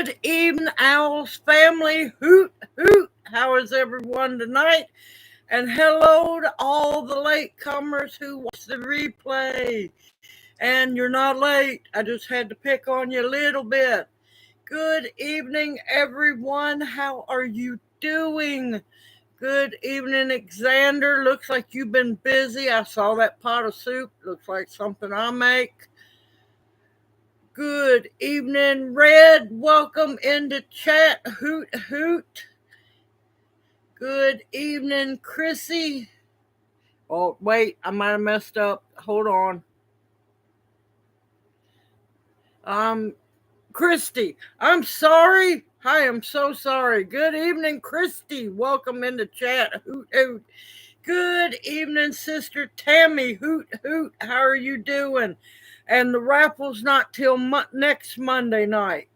Good evening, Owls family. Hoot, hoot. How is everyone tonight? And hello to all the latecomers who watch the replay. And you're not late. I just had to pick on you a little bit. Good evening, everyone. How are you doing? Good evening, Xander. Looks like you've been busy. I saw that pot of soup. Looks like something I make. Good evening, Red. Welcome into chat. Hoot, hoot. Good evening, Chrissy. Oh, wait, I might have messed up. Hold on. Christy, I'm sorry. I am so sorry. Good evening, Christy. Welcome into chat. Hoot, hoot. Good evening, Sister Tammy. Hoot, hoot. How are you doing? And the raffle's not till next Monday night.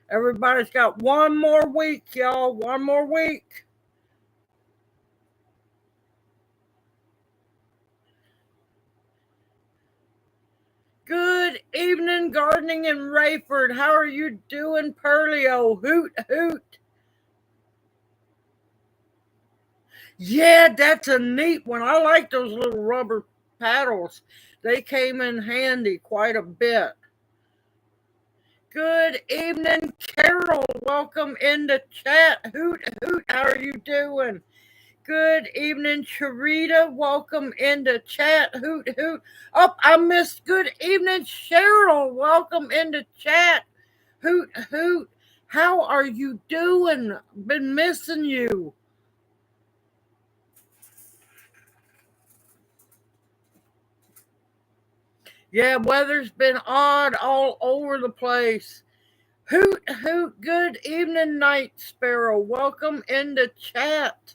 Everybody's got one more week, y'all. One more week. Good evening, Gardening in Rayford. How are you doing, Pearlio? Hoot, hoot. Yeah, that's a neat one. I like those little rubber paddles. They came in handy quite a bit. Good evening, Carol. Welcome into chat. Hoot, hoot. How are you doing? Good evening, Charita. Welcome into chat. Hoot, hoot. Oh, I missed good evening, Cheryl. Welcome into chat. Hoot, hoot. How are you doing? Been missing you. Yeah, weather's been odd all over the place. Hoot, hoot. Good evening, Night Sparrow. Welcome into chat.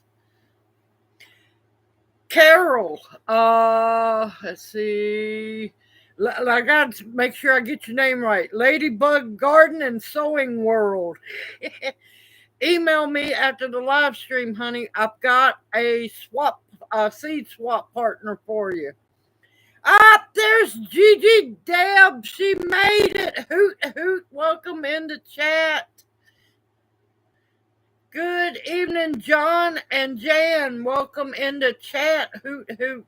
Carol, let's see. I got to make sure I get your name right. Ladybug Garden and Sewing World. Email me after the live stream, honey. I've got a seed swap partner for you. Ah, there's Gigi Deb. She made it. Hoot, hoot. Welcome into chat. Good evening, John and Jan. Welcome into chat. Hoot, hoot.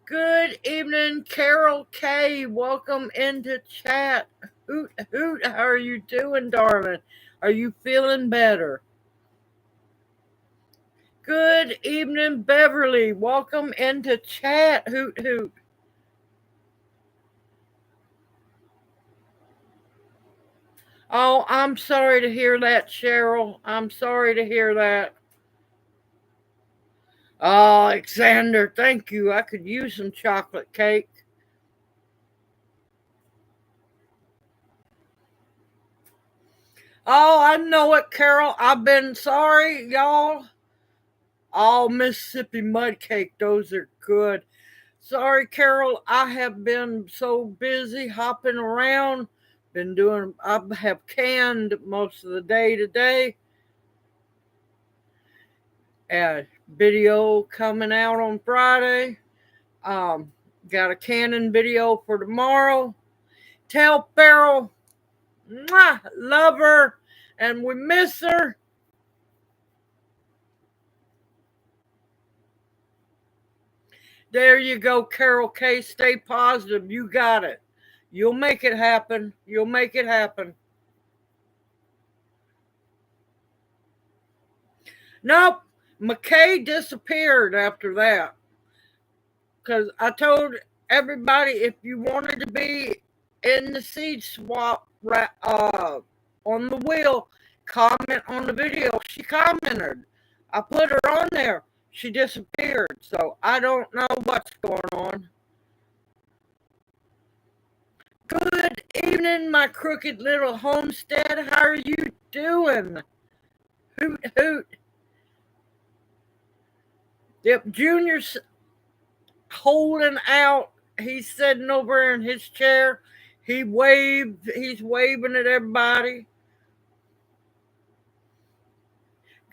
Good evening, Carol K. Welcome into chat. Hoot, hoot. How are you doing, darling? Are you feeling better? Good evening, Beverly. Welcome into chat. Hoot, hoot. Oh, I'm sorry to hear that, Cheryl. I'm sorry to hear that. Oh, Alexander, thank you. I could use some chocolate cake. Oh, I know it, Carol. I've been sorry, y'all. Oh, Mississippi mud cake. Those are good. Sorry, Carol. I have been so busy hopping around. I have canned most of the day today. Video coming out on Friday. Got a canning video for tomorrow. Tell Farrell, mwah, love her, and we miss her. There you go, Carol K. Stay positive. You got it. You'll make it happen. You'll make it happen. Nope. McKay disappeared after that. Because I told everybody if you wanted to be in the seed swap on the wheel, comment on the video. She commented. I put her on there. She disappeared. So I don't know what's going on. Good evening, my crooked little homestead. How are you doing? Hoot, hoot. Yep, Junior's holding out. He's sitting over in his chair. He's waving at everybody.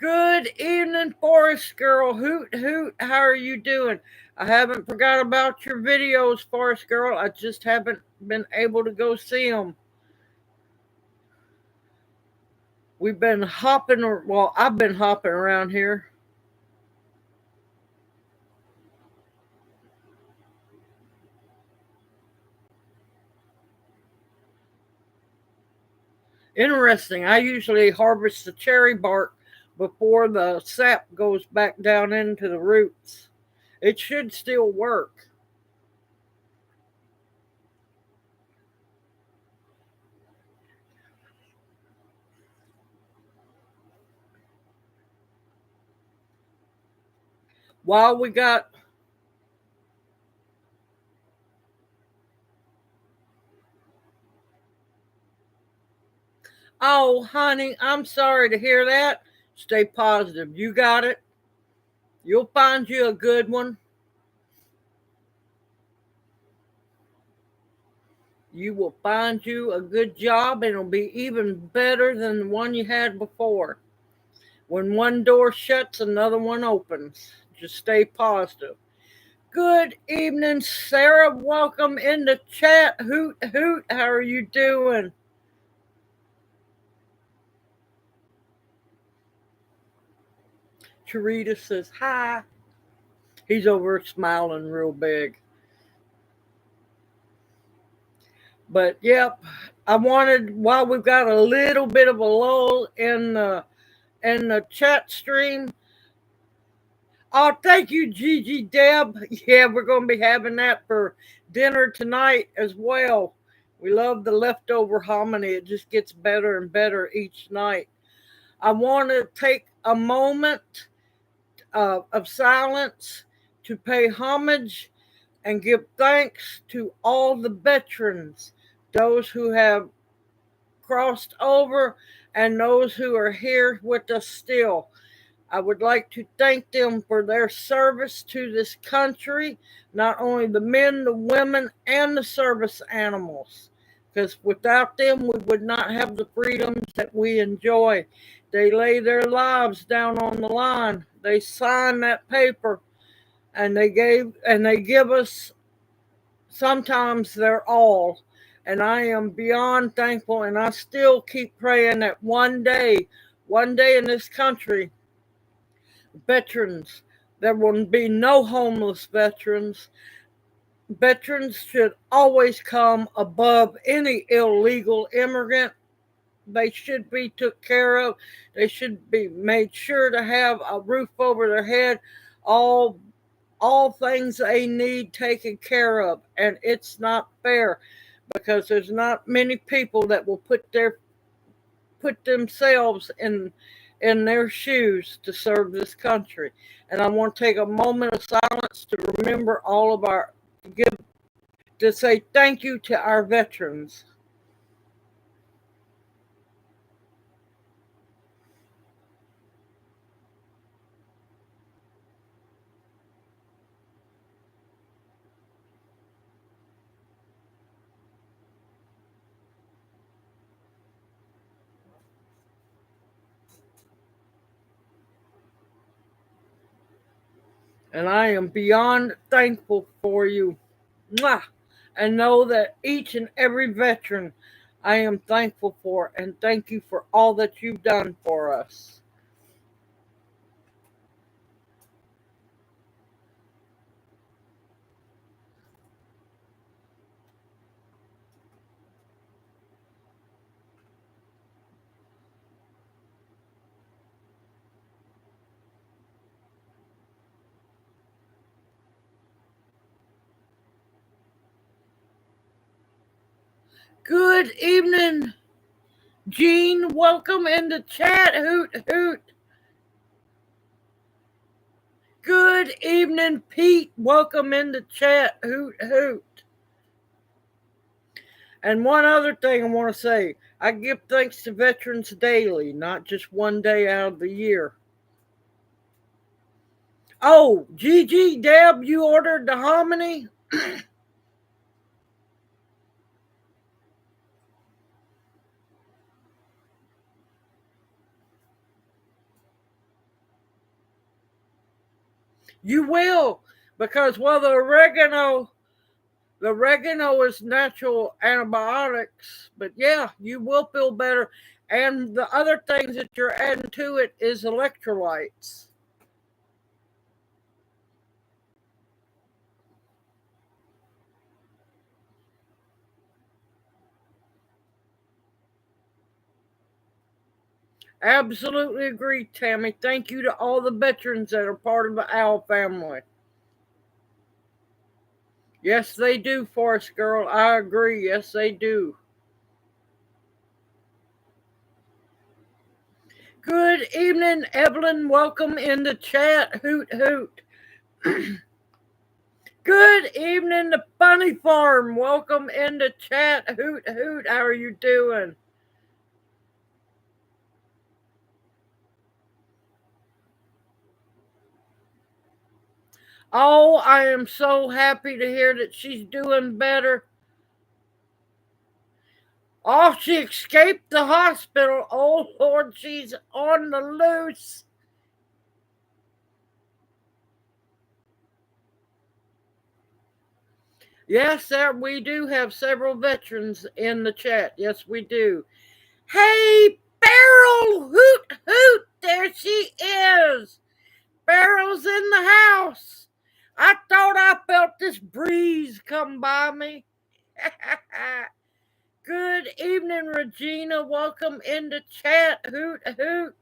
Good evening, Forest Girl. Hoot, hoot. How are you doing? I haven't forgot about your videos, Forest Girl. I just haven't been able to go see them. We've been hopping, well, I've been hopping around here. Interesting. I usually harvest the cherry bark before the sap goes back down into the roots. It should still work. While we got, oh, honey, I'm sorry to hear that. Stay positive. You got it. You'll find you a good one. You will find you a good job, and it'll be even better than the one you had before. When one door shuts, another one opens. Just stay positive. Good evening, Sarah. Welcome in the chat. Hoot, hoot. How are you doing? Teresa says hi. He's over smiling real big. But yep, I wanted, while we've got a little bit of a lull in the chat stream. Oh, thank you, Gigi Deb. Yeah, we're going to be having that for dinner tonight as well. We love the leftover hominy. It just gets better and better each night. I want to take a moment of silence to pay homage and give thanks to all the veterans, those who have crossed over and those who are here with us still. I would like to thank them for their service to this country, not only the men, the women, and the service animals, because without them, we would not have the freedoms that we enjoy. They lay their lives down on the line. They sign that paper, and they give us sometimes their all. And I am beyond thankful, and I still keep praying that one day in this country, veterans, there will be no homeless veterans. Veterans should always come above any illegal immigrant. They should be took care of. They should be made sure to have a roof over their head, all all things they need taken care of. And it's not fair because there's not many people that will put themselves in their shoes to serve this country. And I want to take a moment of silence to remember all of our give to say thank you to our veterans. And I am beyond thankful for you. Mwah! And know that each and every veteran I am thankful for, and thank you for all that you've done for us. Good evening, Jean. Welcome in the chat. Hoot, hoot. Good evening, Pete. Welcome in the chat. Hoot, hoot. And one other thing I want to say, I give thanks to veterans daily, not just one day out of the year. Oh, Gigi, Deb, you ordered the hominy? You will, because well, the oregano is natural antibiotics, but yeah, you will feel better. And the other things that you're adding to it is electrolytes. Absolutely agree, Tammy. Thank you to all the veterans that are part of the OWL family. Yes, they do, Forest Girl. I agree. Yes, they do. Good evening, Evelyn. Welcome in the chat. Hoot, hoot. Good evening, the Bunny Farm. Welcome in the chat. Hoot, hoot. How are you doing? Oh, I am so happy to hear that she's doing better. Oh, she escaped the hospital. Oh, Lord, she's on the loose. Yes, sir, we do have several veterans in the chat. Yes, we do. Hey, Beryl! Hoot, hoot! There she is. Beryl's in the house. I thought I felt this breeze come by me. Good evening, Regina. Welcome in the chat. Hoot, hoot.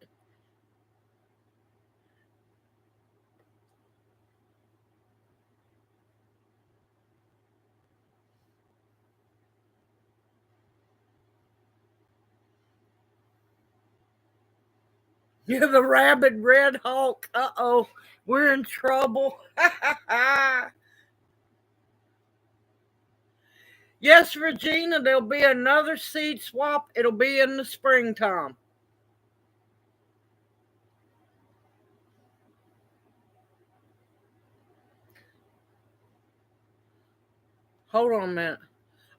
You're the rabid red Hulk. Uh-oh, we're in trouble. Yes, Regina, there'll be another seed swap. It'll be in the springtime. Hold on a minute.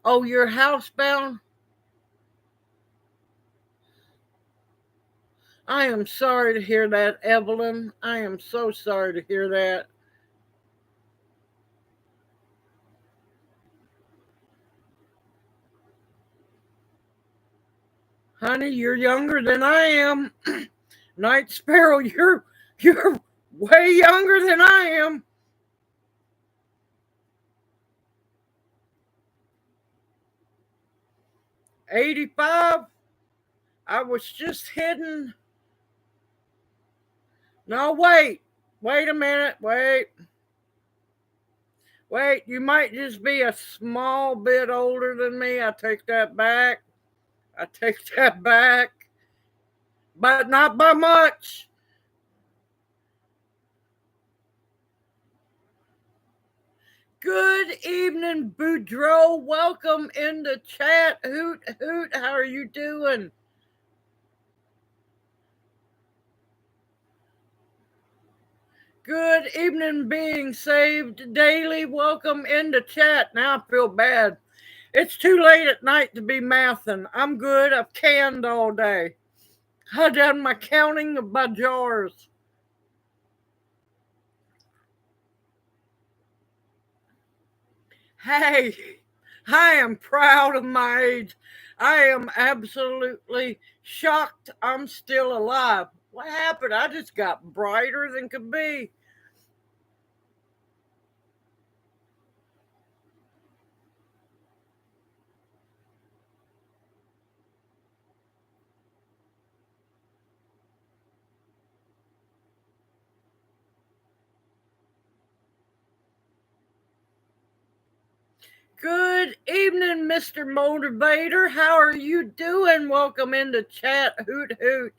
Oh, you're housebound? I am sorry to hear that, Evelyn. I am so sorry to hear that. Honey, you're younger than I am. Night Sparrow, you're way younger than I am. 85. I was just hidden. No, wait. Wait a minute. Wait. You might just be a small bit older than me. I take that back. I take that back. But not by much. Good evening, Boudreaux. Welcome in the chat. Hoot, hoot. How are you doing? Good evening, being saved daily. Welcome in the chat. Now I feel bad. It's too late at night to be mathing. I'm good. I've canned all day. I've done my counting of my jars. Hey, I am proud of my age. I am absolutely shocked I'm still alive. What happened? I just got brighter than could be. Good evening, Mr. Motivator. How are you doing? Welcome into chat. Hoot, hoot.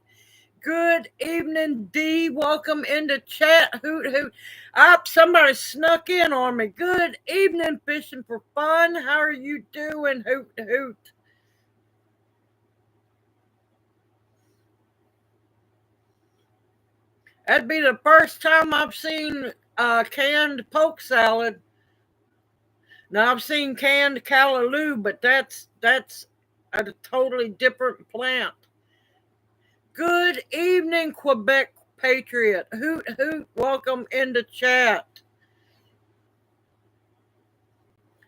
Good evening, D. Welcome into chat. Hoot, hoot. Up, somebody snuck in on me. Good evening, Fishing for Fun. How are you doing? Hoot, hoot. That'd be the first time I've seen canned poke salad. Now I've seen canned callaloo, but that's a totally different plant. Good evening, Quebec Patriot. Hoot, hoot. Welcome into chat.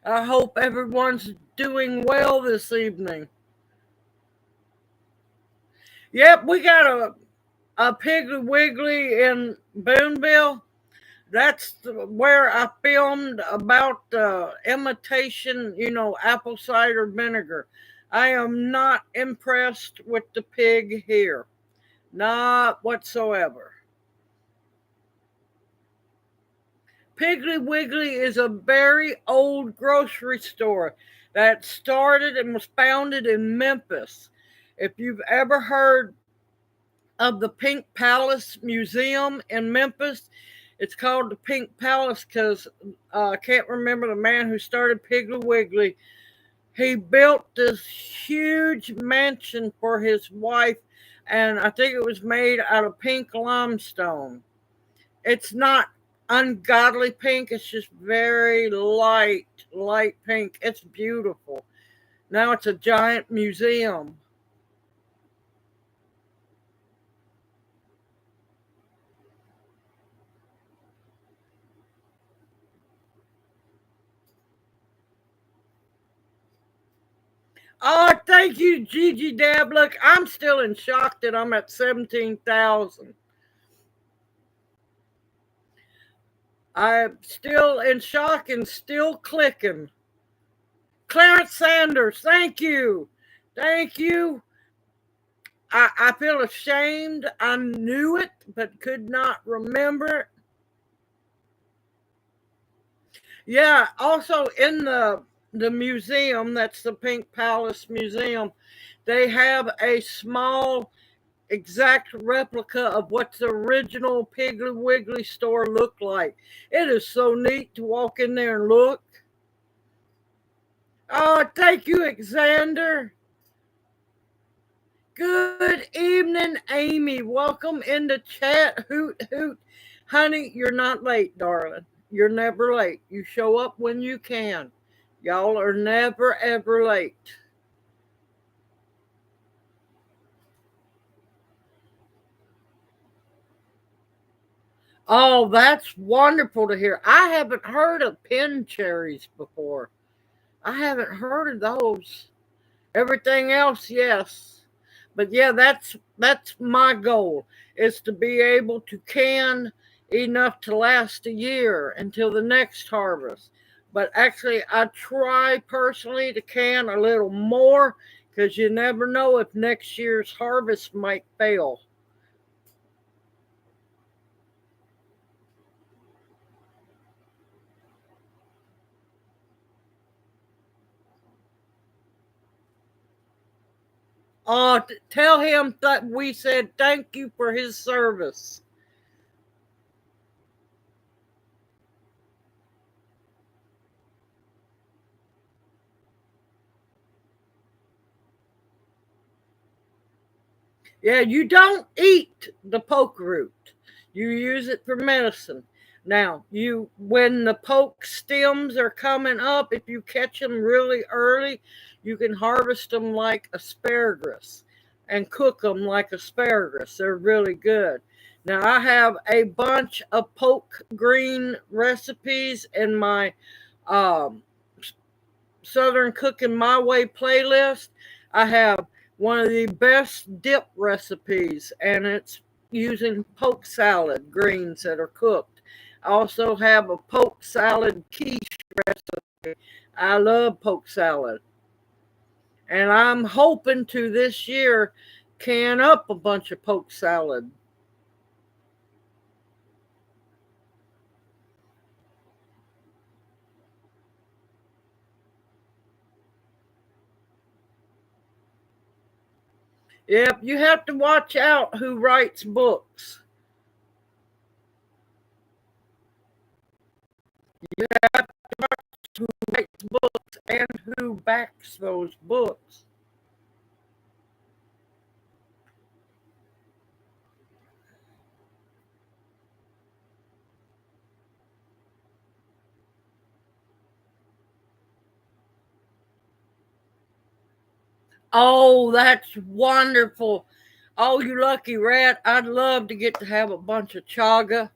I hope everyone's doing well this evening. Yep, we got a Piggly Wiggly in Booneville. That's where I filmed about imitation, apple cider vinegar. I am not impressed with the pig here. Not whatsoever. Piggly Wiggly is a very old grocery store that started and was founded in Memphis. If you've ever heard of the Pink Palace Museum in Memphis, it's called the Pink Palace because I can't remember the man who started Piggly Wiggly. He built this huge mansion for his wife, and I think it was made out of pink limestone. It's not ungodly pink, it's just very light pink. It's beautiful. Now it's a giant museum. Oh, thank you, Gigi Dab. Look, I'm still in shock that I'm at 17,000. I'm still in shock and still clicking. Clarence Sanders, thank you. Thank you. I feel ashamed. I knew it, but could not remember. Yeah, also in the museum, that's the Pink Palace Museum, they have a small exact replica of what the original Piggly Wiggly store looked like. It is so neat to walk in there and look. Oh, thank you, Alexander. Good evening, Amy. Welcome in the chat. Hoot, hoot. Honey, you're not late, darling. You're never late. You show up when you can. Y'all are never, ever late. Oh, that's wonderful to hear. I haven't heard of pin cherries before. I haven't heard of those. Everything else, yes. But yeah, that's my goal is to be able to can enough to last a year until the next harvest. But actually, I try personally to can a little more because you never know if next year's harvest might fail. Tell him that we said thank you for his service. Yeah, you don't eat the poke root. You use it for medicine. Now, you when the poke stems are coming up, if you catch them really early, you can harvest them like asparagus and cook them like asparagus. They're really good. Now, I have a bunch of poke green recipes in my um, Southern Cooking My Way playlist. I have one of the best dip recipes, and it's using poke salad greens that are cooked. I also have a poke salad quiche recipe. I love poke salad, and I'm hoping to this year can up a bunch of poke salad. Yep, you have to watch out who writes books. You have to watch who writes books and who backs those books. Oh, that's wonderful. Oh, you lucky rat. I'd love to get to have a bunch of chaga.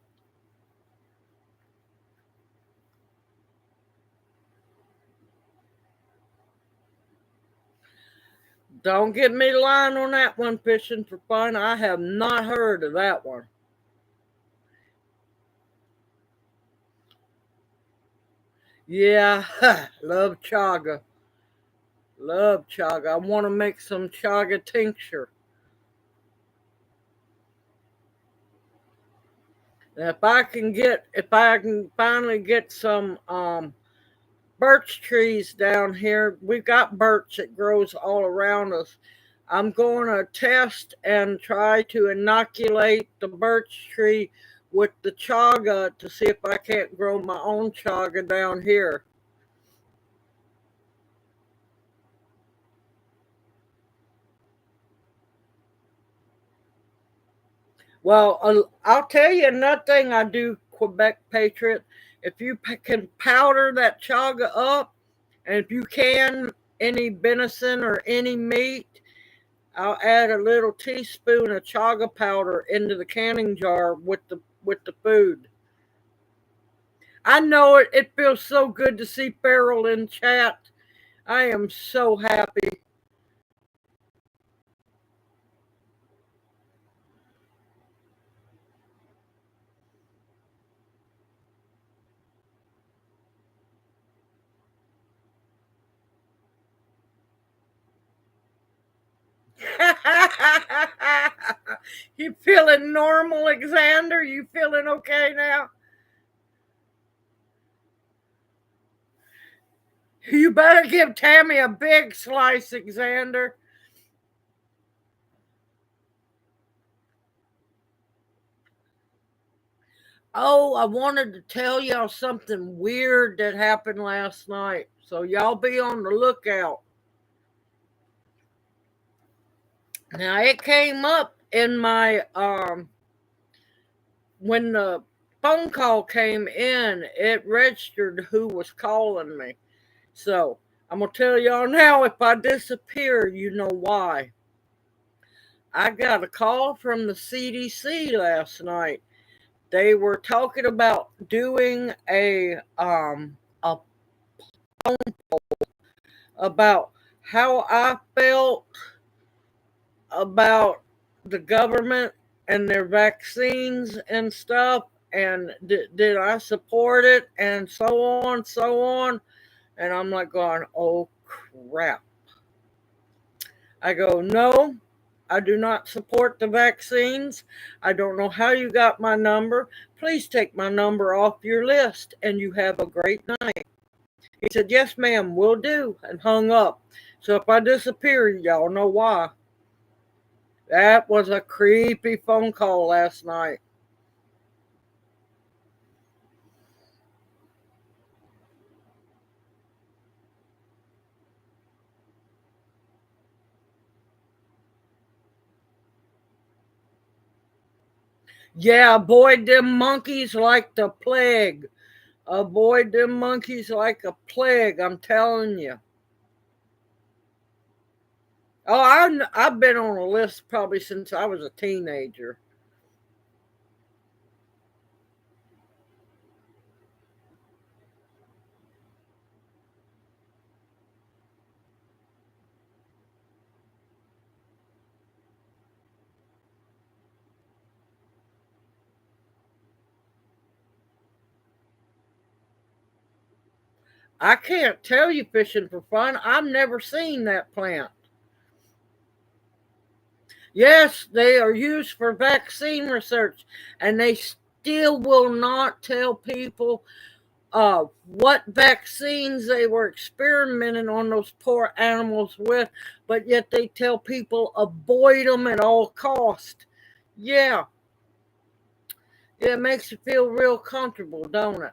Don't get me lying on that one, Fishing for Fun. I have not heard of that one. Yeah, love chaga. Love chaga. I want to make some chaga tincture. And if I can finally get some birch trees down here, we've got birch that grows all around us. I'm going to test and try to inoculate the birch tree with the chaga to see if I can't grow my own chaga down here. Well, I'll tell you another thing I do, Quebec Patriot. If you can powder that chaga up, and if you can any venison or any meat, I'll add a little teaspoon of chaga powder into the canning jar with the food. I know it. It feels so good to see Farrell in chat. I am so happy. You feeling normal, Alexander? You feeling okay now? You better give Tammy a big slice, Alexander. Oh, I wanted to tell y'all something weird that happened last night. So y'all be on the lookout. Now it came up in my when the phone call came in, it registered who was calling me. So I'm gonna tell y'all now, if I disappear, you know why. I got a call from the CDC last night. They were talking about doing a about how I felt about the government and their vaccines and stuff, and did I support it, and so on. And I'm like going, oh crap. I go, no, I do not support the vaccines. I don't know how you got my number. Please take my number off your list, and you have a great night. He said, yes, ma'am, will do, and hung up. So if I disappear, y'all know why. That was a creepy phone call last night. Yeah, avoid them monkeys like the plague. Avoid them monkeys like a plague, I'm telling you. Oh, I've been on a list probably since I was a teenager. I can't tell you, Fishing for Fun, I've never seen that plant. Yes, they are used for vaccine research, and they still will not tell people what vaccines they were experimenting on those poor animals with, but yet they tell people avoid them at all cost. Yeah, it makes you feel real comfortable, don't it?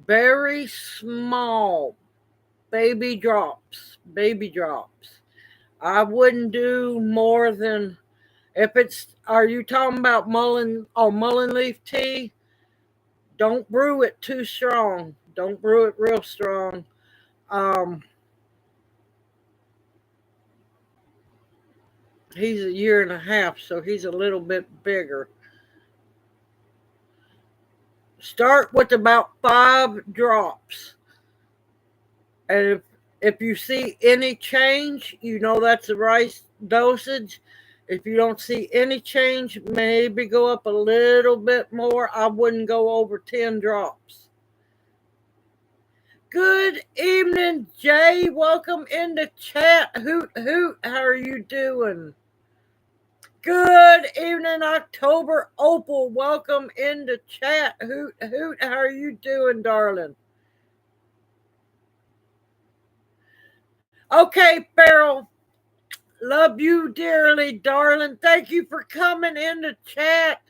Very small baby drops. I wouldn't do more than, if it's, are you talking about mullein leaf tea? Don't brew it too strong. Don't brew it real strong. Um, He's a year and a half, so he's a little bit bigger. Start with about 5 drops. And if you see any change, you know that's the right dosage. If you don't see any change, maybe go up a little bit more. I wouldn't go over 10 drops. Good evening, Jay. Welcome in the chat. Hoot, hoot. How are you doing? Good evening, October Opal. Welcome in the chat. Hoot, hoot. How are you doing, darling? Okay, Farrell. Love you dearly, darling. Thank you for coming in the chat.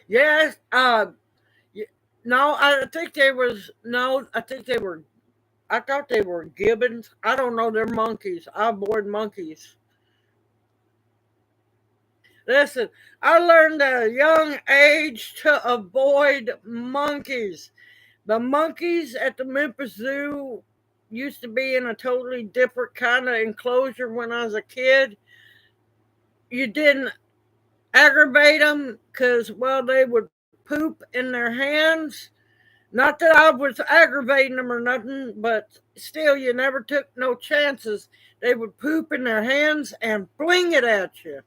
Yes, no, I think they was no, I think they were. I thought they were gibbons. I don't know. They're monkeys. I avoid monkeys. Listen, I learned at a young age to avoid monkeys. The monkeys at the Memphis Zoo used to be in a totally different kind of enclosure when I was a kid. You didn't aggravate them because, well, they would poop in their hands. Not that I was aggravating them or nothing, but still, you never took no chances. They would poop in their hands and fling it at you.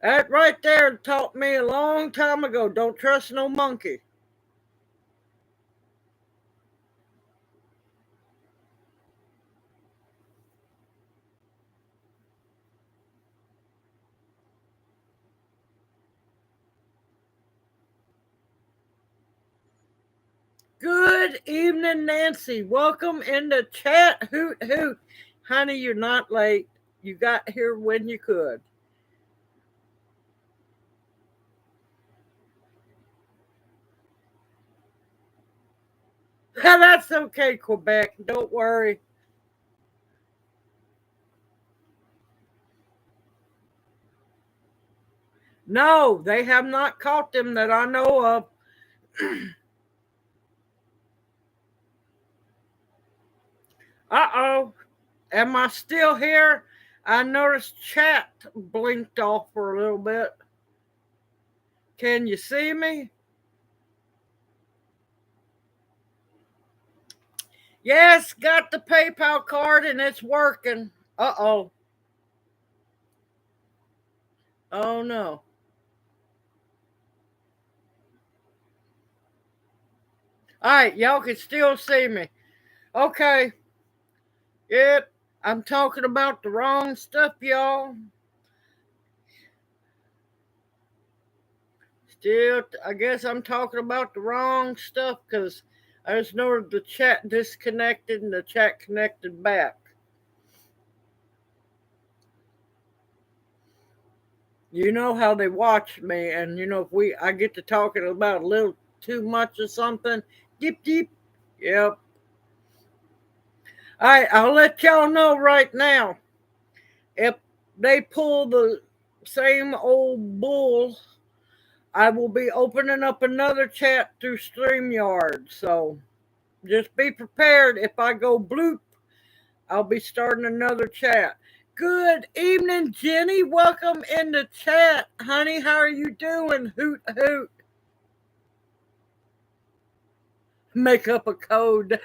That right there taught me a long time ago, don't trust no monkey. Good evening, Nancy. Welcome in the chat. Hoot, hoot. Honey, you're not late. You got here when you could. That's okay, Quebec. Don't worry. No, they have not caught them that I know of. Uh-oh. Am I still here? I noticed chat blinked off for a little bit. Can you see me? Yes, got the PayPal card and it's working. Uh-oh. Oh no. All right, y'all can still see me. Okay. Yep. I'm talking about the wrong stuff, y'all. Still, I guess I'm talking about the wrong stuff because I just noticed the chat disconnected and the chat connected back. You know how they watch me, and you know if I get to talking about a little too much or something, deep deep. Yep. All right, I'll let y'all know right now. If they pull the same old bull, I will be opening up another chat through StreamYard. So just be prepared. If I go bloop, I'll be starting another chat. Good evening, Jenny. Welcome in the chat. Honey, how are you doing? Hoot, hoot. Make up a code.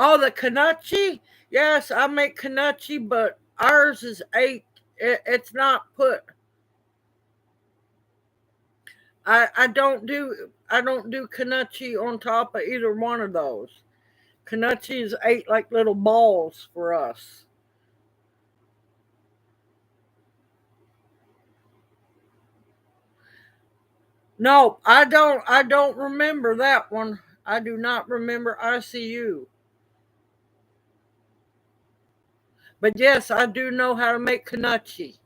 Oh, the kanachi? Yes, I make kanachi, but ours is 8. It's not put. I don't do kanachi on top of either one of those. Kanachi is 8 like little balls for us. No, I don't remember that one. I do not remember ICU. But yes, I do know how to make knutsy.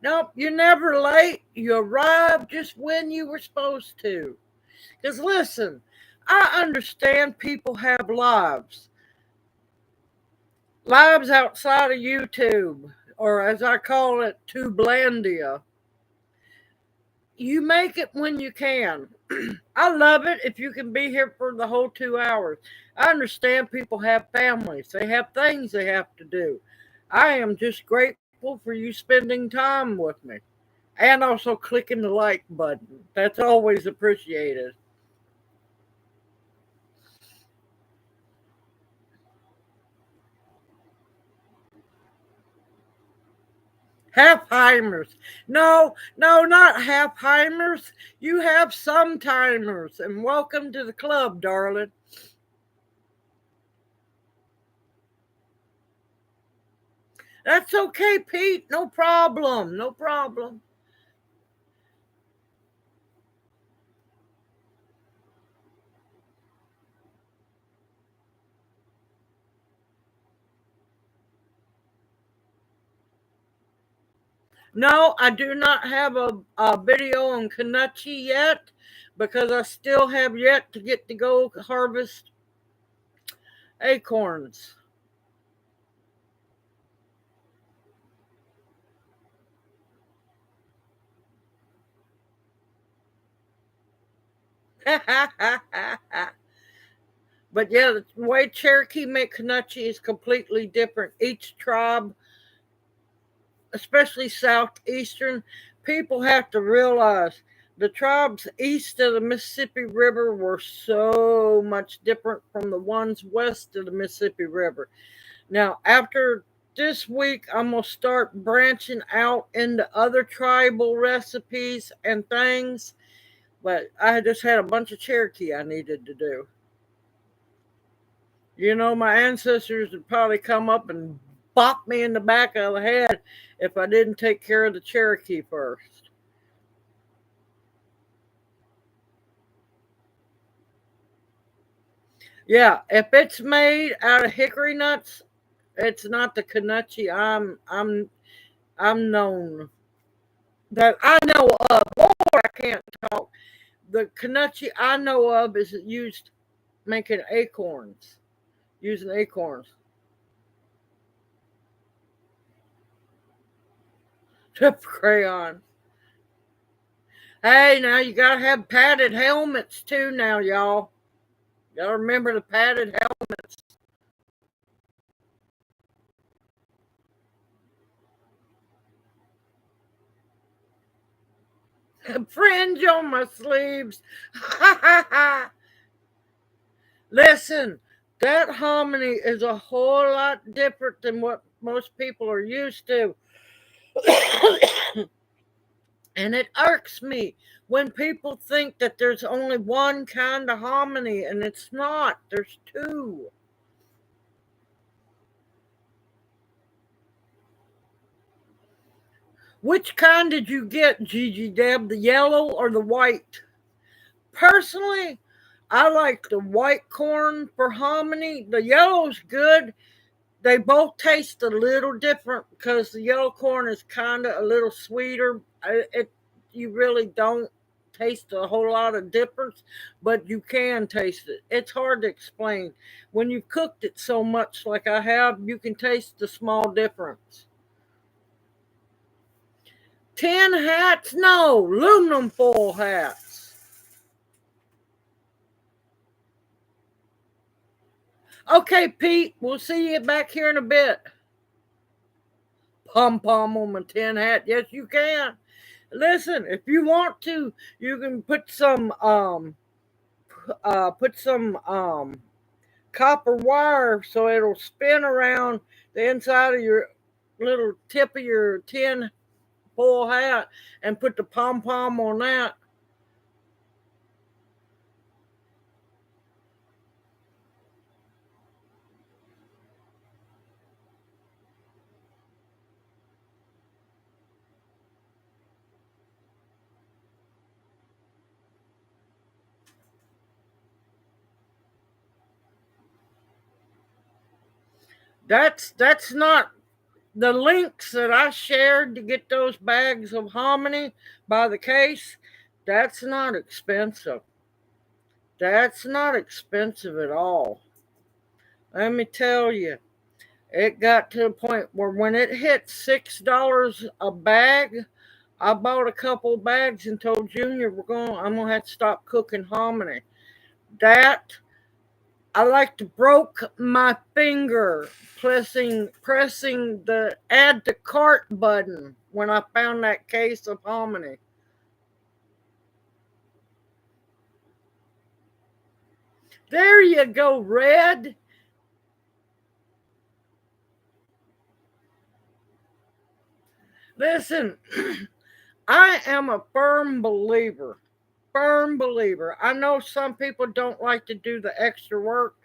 Nope, you're never late. You arrived just when you were supposed to. Because listen, I understand people have lives outside of YouTube, or as I call it, Tubelandia. You make it when you can. I love it if you can be here for the whole 2 hours. I understand people have families, they have things they have to do. I am just grateful for you spending time with me and also clicking the like button. That's always appreciated. Halfheimers. No, no, not halfheimers. You have some timers, and welcome to the club, darling. That's okay, Pete. No problem. No problem. No, I do not have a video on Kanachi yet because I still have yet to get to go harvest acorns. But yeah, the way Cherokee make Kanachi is completely different. Each tribe, especially southeastern, people have to realize the tribes east of the Mississippi River were so much different from the ones west of the Mississippi River. Now, after this week, I'm going to start branching out into other tribal recipes and things, but I just had a bunch of Cherokee I needed to do. You know, my ancestors would probably come up and bop me in the back of the head if I didn't take care of the Cherokee first. Yeah, if it's made out of hickory nuts, it's not the Kanachi I'm known that I know of. Or I can't talk. The Kanachi I know of is used making acorns, using acorns. Tip crayon. Hey, now you gotta have padded helmets too. Now, y'all, gotta remember the padded helmets. Fringe on my sleeves. Listen, that hominy is a whole lot different than what most people are used to. And it irks me when people think that there's only one kind of hominy, and it's not. There's two. Which kind did you get, Gigi Deb? The yellow or the white? Personally, I like the white corn for hominy. The yellow's good. They both taste a little different because the yellow corn is kind of a little sweeter. You really don't taste a whole lot of difference, but you can taste it. It's hard to explain. When you've cooked it so much like I have, you can taste the small difference. Tin hats? No, aluminum foil hats. Okay, Pete, we'll see you back here in a bit. Pom pom on my tin hat. Yes, you can. Listen, if you want to, you can put some copper wire so it'll spin around the inside of your little tip of your tin foil hat and put the pom pom on that. That's not the links that I shared to get those bags of hominy by the case. That's not expensive. That's not expensive at all. Let me tell you, it got to the point where when it hit $6 a bag, I bought a couple bags and told Junior I'm gonna have to stop cooking hominy. That I like to broke my finger pressing the add to cart button when I found that case of hominy. There you go, Red. Listen, I am a firm believer. Firm believer. I know some people don't like to do the extra work.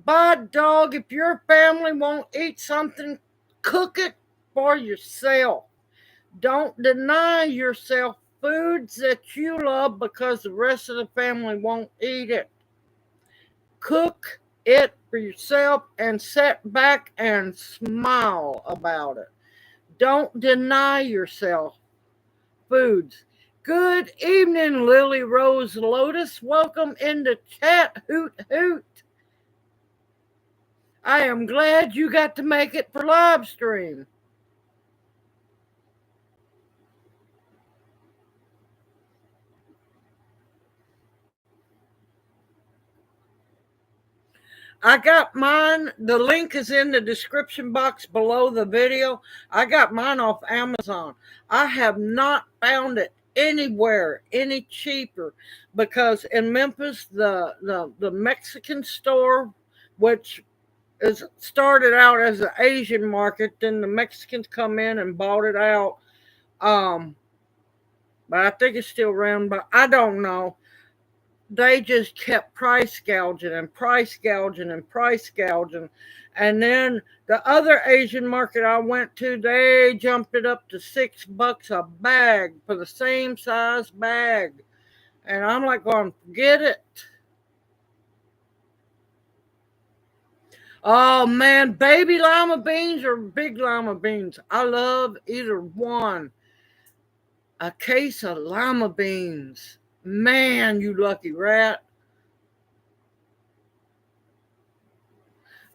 But, dog, if your family won't eat something, cook it for yourself. Don't deny yourself foods that you love because the rest of the family won't eat it. Cook it for yourself and sit back and smile about it. Don't deny yourself foods. Good evening, Lily Rose Lotus. Welcome into chat. Hoot hoot. I am glad you got to make it for live stream. I got mine. The link is in the description box below the video. I got mine off Amazon. I have not found it anywhere any cheaper because in Memphis, the Mexican store, which is started out as an Asian market, then the Mexicans come in and bought it out. Um, but I think it's still around. But I don't know. They just kept price gouging and price gouging and price gouging. And then the other Asian market I went to, they jumped it up to $6 a bag for the same size bag. And I'm like, going, forget it. Oh man, baby lima beans or big lima beans. I love either one. A case of lima beans. Man, you lucky rat.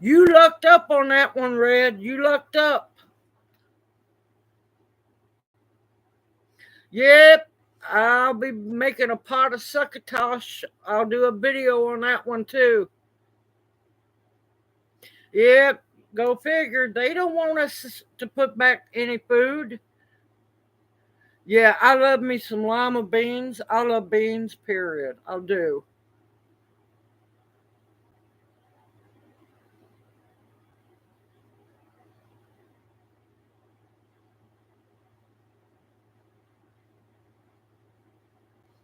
You lucked up on that one, Red. You lucked up. Yep, I'll be making a pot of succotash. I'll do a video on that one too. Yep, go figure. They don't want us to put back any food. Yeah, I love me some lima beans. I love beans, period. I do.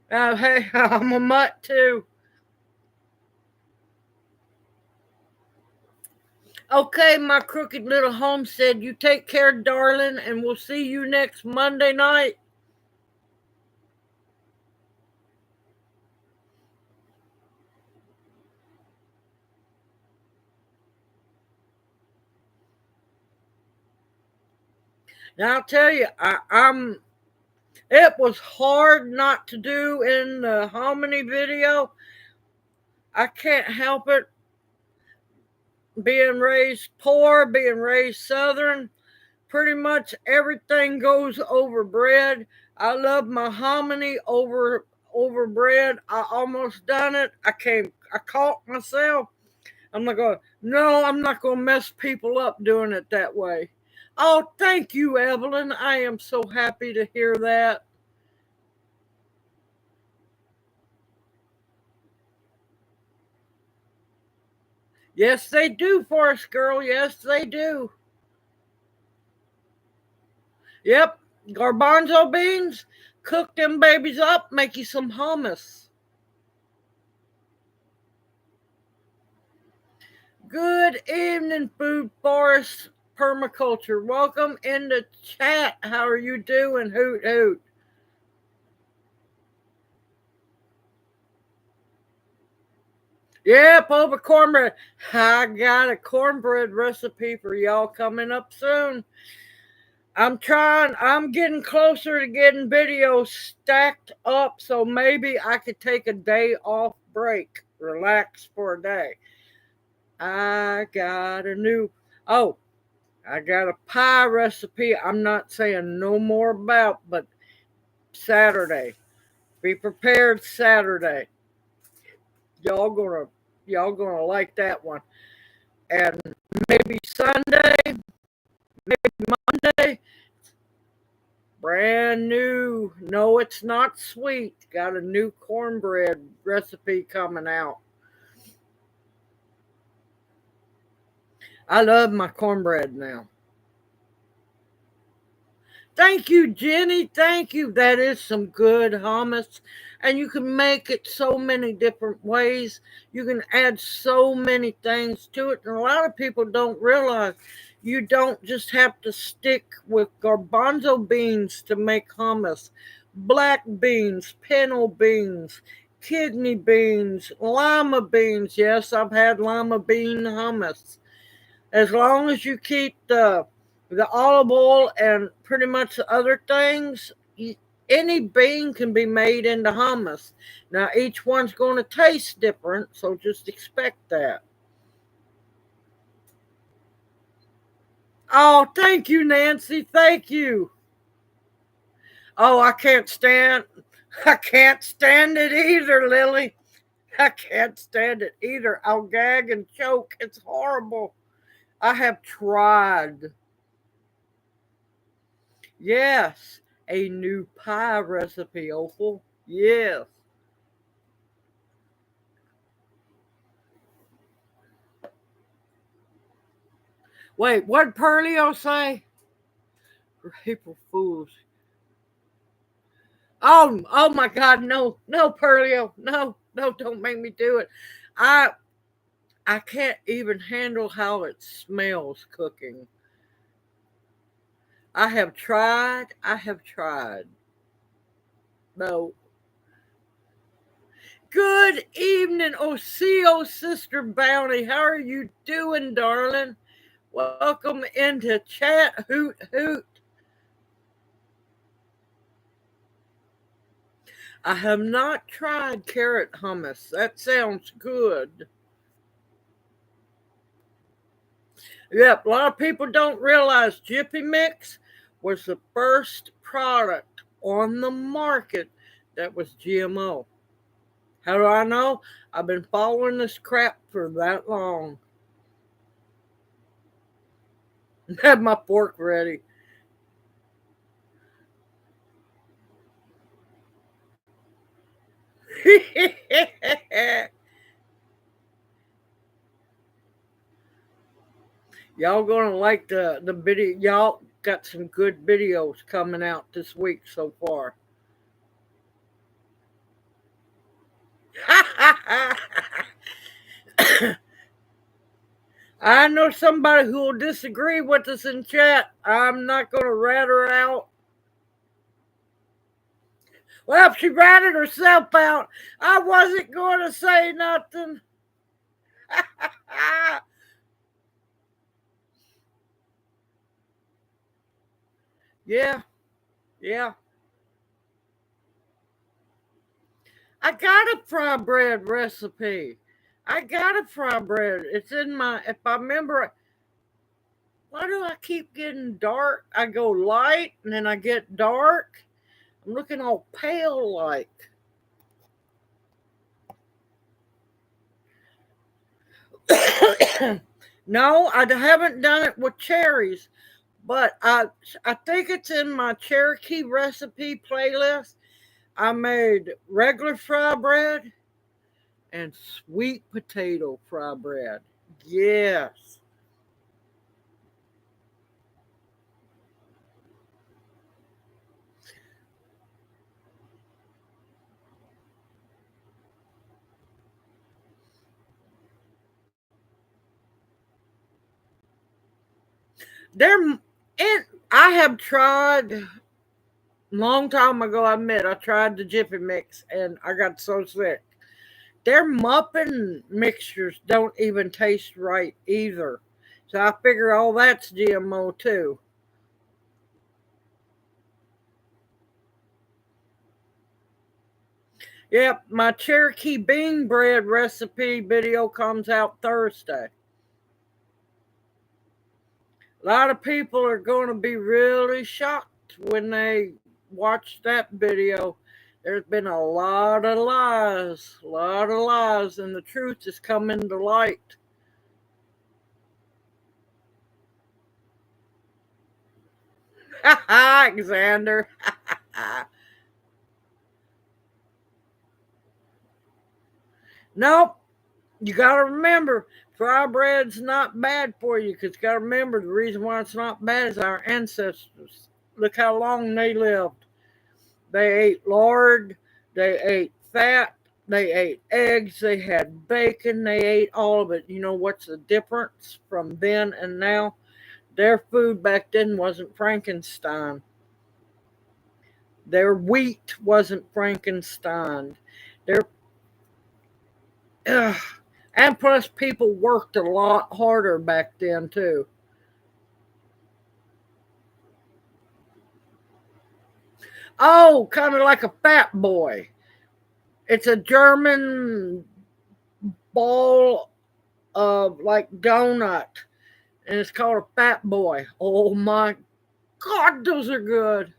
Hey, I'm a mutt too. Okay, my crooked little homestead. You take care, darling, and we'll see you next Monday night. Now I'll tell you, I'm. It was hard not to do in the hominy video. I can't help it. Being raised poor, being raised southern, pretty much everything goes over bread. I love my hominy over bread. I almost done it. I caught myself. I'm not going, no, I'm not going to mess people up doing it that way. Oh, thank you, Evelyn. I am so happy to hear that. Yes, they do, Forest Girl. Yes, they do. Yep, garbanzo beans. Cook them babies up, make you some hummus. Good evening, Food Forest Permaculture. Welcome in the chat. How are you doing? Hoot hoot. Yep, over cornbread. I got a cornbread recipe for y'all coming up soon. I'm getting closer to getting videos stacked up, so maybe I could take a day off break, relax for a day. I got a new, oh, I got a pie recipe I'm not saying no more about, but Saturday. Be prepared Saturday. Y'all gonna y'all gonna like that one. And maybe Sunday, maybe Monday, brand new. No, it's not sweet. Got a new cornbread recipe coming out. I love my cornbread now. Thank you, Jenny. Thank you. That is some good hummus. And you can make it so many different ways. You can add so many things to it. And a lot of people don't realize you don't just have to stick with garbanzo beans to make hummus. Black beans, pinto beans, kidney beans, lima beans. Yes, I've had lima bean hummus. As long as you keep the olive oil and pretty much the other things, any bean can be made into hummus. Now each one's going to taste different, so just expect that. Oh, thank you, Nancy. Thank you. Oh, I can't stand it either, Lily. I can't stand it either. I'll gag and choke. It's horrible. I have tried. Yes, a new pie recipe, Opal. Yes. Wait, what Pearlio say? April Fools. Oh my God, no, no, Pearlio, no, no, don't make me do it. I, I can't even handle how it smells cooking. I have tried. I have tried. No. Good evening, Oseo Sister Bounty. How are you doing, darling? Welcome into chat. Hoot hoot. I have not tried carrot hummus. That sounds good. Yep, a lot of people don't realize Jiffy Mix was the first product on the market that was GMO. How do I know? I've been following this crap for that long. Have my fork ready. Y'all gonna like the video. Y'all got some good videos coming out this week so far. I know somebody who will disagree with us in chat. I'm not going to rat her out. Well, she ratted herself out. I wasn't going to say nothing. Yeah, yeah. I got a fry bread recipe. I got a fry bread. It's in my, if I remember, why do I keep getting dark? I go light and then I get dark. I'm looking all pale like. No, I haven't done it with cherries, but I think it's in my Cherokee recipe playlist. I made regular fry bread and sweet potato fry bread. Yes. There and I have tried long time ago, I admit I tried the Jiffy Mix and I got so sick. their muffin mixtures don't even taste right either. So I figure all that's GMO too. Yep, my Cherokee bean bread recipe video comes out Thursday. A lot of people are going to be really shocked when they watch that video. There's been a lot of lies, and the truth is coming to light. Alexander. Nope. You got to remember, fry bread's not bad for you, because you got to remember the reason why it's not bad is our ancestors. Look how long they lived. They ate lard, they ate fat, they ate eggs, they had bacon, they ate all of it. You know what's the difference from then and now? Their food back then wasn't Frankenstein. Their wheat wasn't Frankenstein. Their ugh. And plus, people worked a lot harder back then too. Oh, kind of like a fat boy. It's a German ball of like donut, and it's called a fat boy. Oh my God, those are good.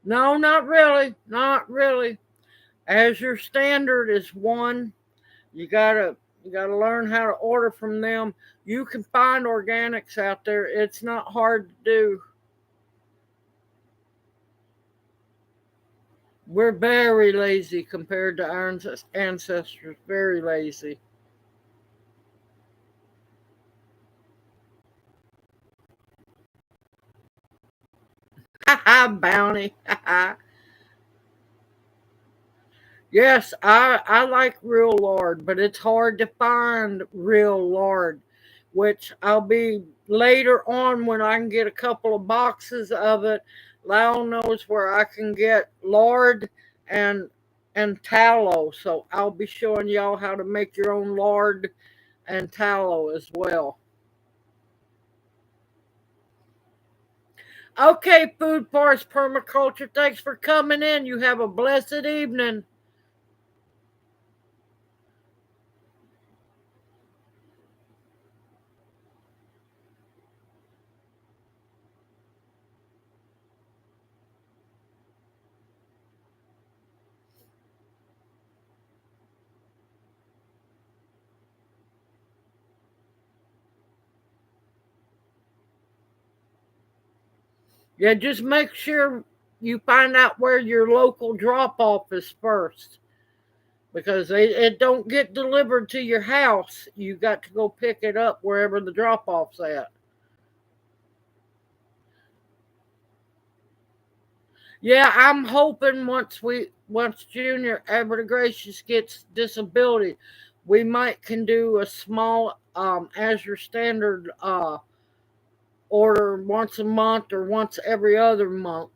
No, not really. Not really. As your standard is one, you gotta you gotta learn how to order from them. You can find organics out there. It's not hard to do. We're very lazy compared to our ancestors. Very lazy. Ha ha, bounty. Ha ha. Yes, I like real lard, but it's hard to find real lard, which I'll be later on when I can get a couple of boxes of it. Lyle knows where I can get lard and tallow, so I'll be showing y'all how to make your own lard and tallow as well. Okay, Food Forest Permaculture, thanks for coming in. You have a blessed evening. Yeah, just make sure you find out where your local drop off is first, because it don't get delivered to your house. You got to go pick it up wherever the drop off's at. Yeah, I'm hoping once Junior Ever Gracious gets disability, we might can do a small as your standard order once a month or once every other month.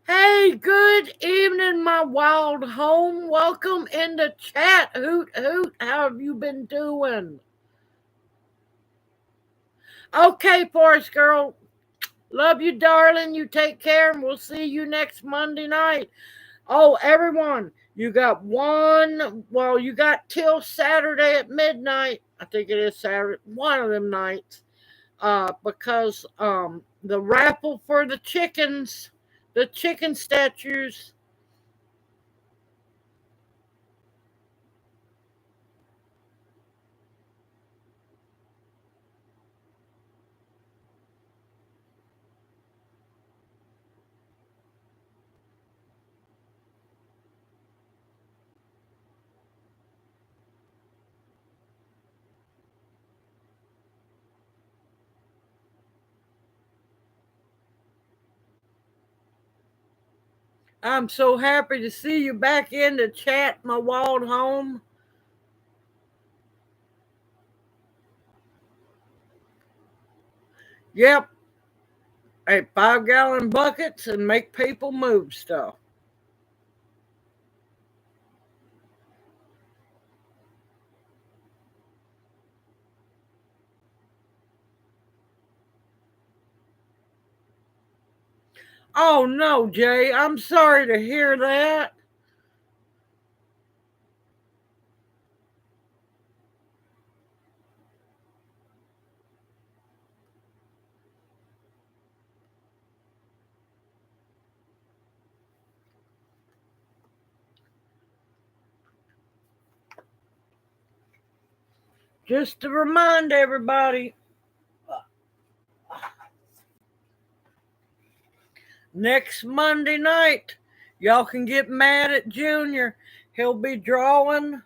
Hey, good evening, my wild home. Welcome in the chat. Hoot, hoot. How have you been doing? Okay, Forest Girl. Love you, darling. You take care, and we'll see you next Monday night. Oh, everyone, you got you got till Saturday at midnight. I think it is Saturday, one of them nights. Because the raffle for the chicken statues. I'm so happy to see you back in the chat, my wild home. Yep, hey, 5-gallon buckets and make people move stuff. Oh no, Jay, I'm sorry to hear that. Just to remind everybody, next Monday night, y'all can get mad at Junior. He'll be drawing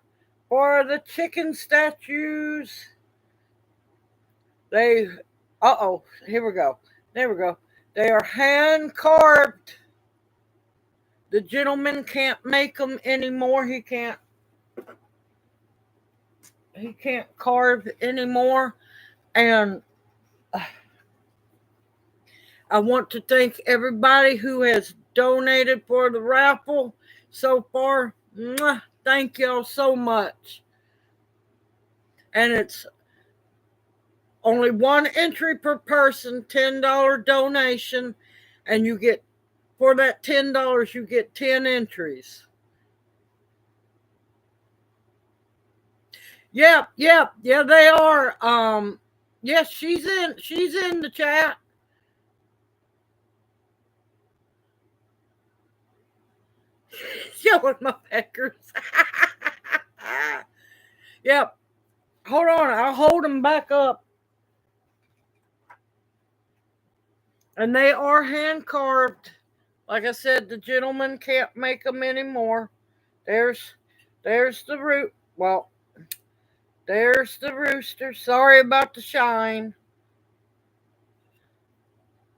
for the chicken statues. They, here we go. There we go. They are hand carved. The gentleman can't make them anymore. He can't carve anymore. And I want to thank everybody who has donated for the raffle so far. Mwah, thank y'all so much. And it's only one entry per person, $10 donation, and you get, for that $10, you get 10 entries. Yeah, they are. Yes, she's in the chat. Showing my peckers. Yep. Hold on, I'll hold them back up. And they are hand carved. Like I said, the gentleman can't make them anymore. There's the root. Well, there's the rooster. Sorry about the shine.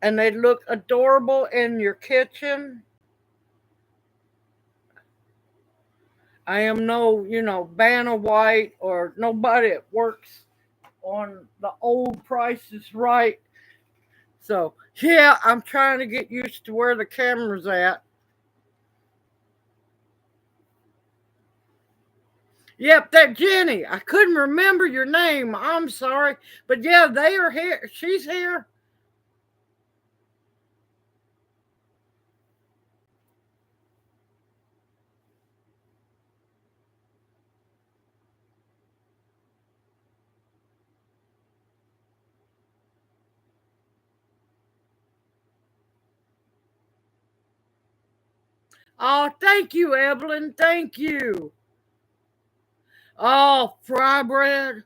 And they look adorable in your kitchen. I am no, Vanna White or nobody that works on the old Price is Right. So, yeah, I'm trying to get used to where the camera's at. Yep, that Jenny. I couldn't remember your name. I'm sorry. But yeah, they are here. She's here. Oh, thank you, Evelyn. Thank you. Oh, fry bread.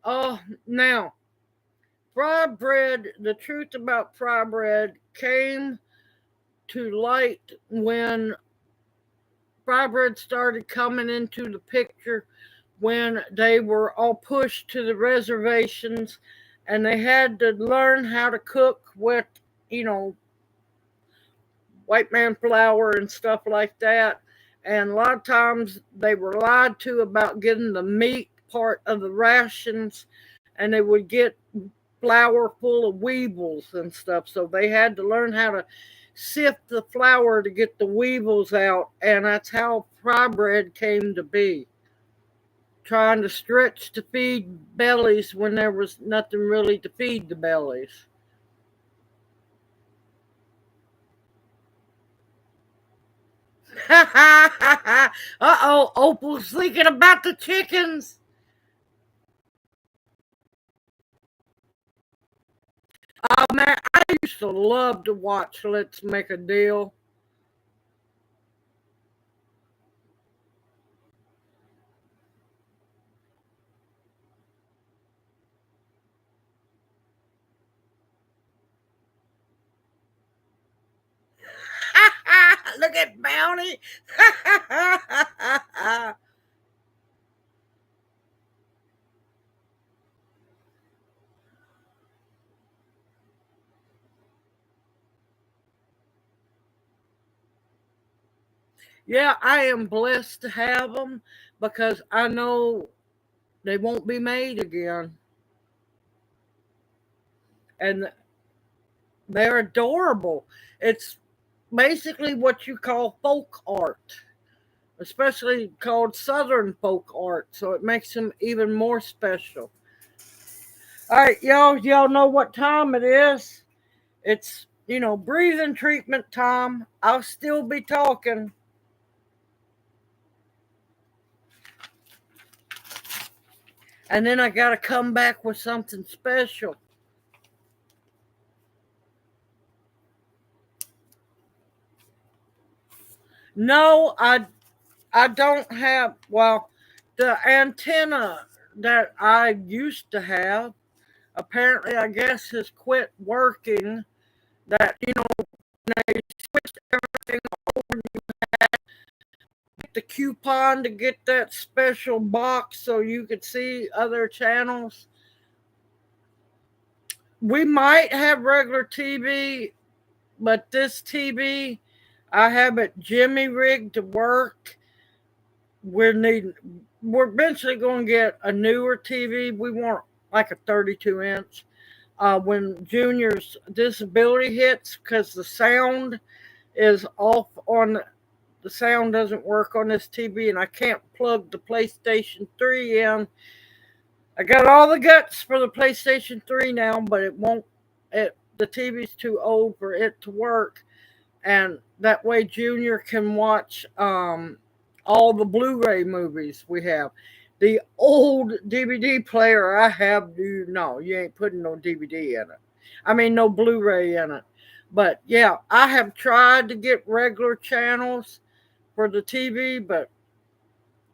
Oh, now, fry bread, the truth about fry bread came to light when fry bread started coming into the picture, when they were all pushed to the reservations and they had to learn how to cook with, you know, white man flour and stuff like that. And a lot of times they were lied to about getting the meat part of the rations, and they would get flour full of weevils and stuff. So they had to learn how to sift the flour to get the weevils out, and that's how fry bread came to be. Trying to stretch to feed bellies when there was nothing really to feed the bellies. Uh-oh, Opal's thinking about the chickens. Oh man, I used to love to watch Let's Make a Deal. Look at Bounty. Yeah, I am blessed to have them because I know they won't be made again. And they're adorable. It's basically what you call folk art, especially called Southern folk art. So it makes them even more special. All right, y'all know what time it is. It's, breathing treatment time. I'll still be talking. And then I got to come back with something special. No, I don't have, well, the antenna that I used to have, apparently, I guess, has quit working. That, they switched everything over and get the coupon to get that special box so you could see other channels. We might have regular TV, but this TV, I have it Jimmy rigged to work. We're eventually going to get a newer TV. We want like a 32-inch. When Junior's disability hits, because the sound is off on the sound doesn't work on this TV, and I can't plug the PlayStation 3 in. I got all the guts for the PlayStation 3 now, but it won't. The TV's too old for it to work, and that way Junior can watch all the Blu-ray movies we have. The old DVD player I have, no, you ain't putting no DVD in it. I mean, no Blu-ray in it. But yeah, I have tried to get regular channels for the TV, but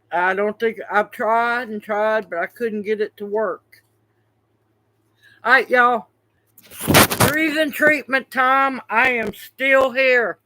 I don't think I've tried and tried, but I couldn't get it to work. All right, y'all. Breathing treatment time. I am still here.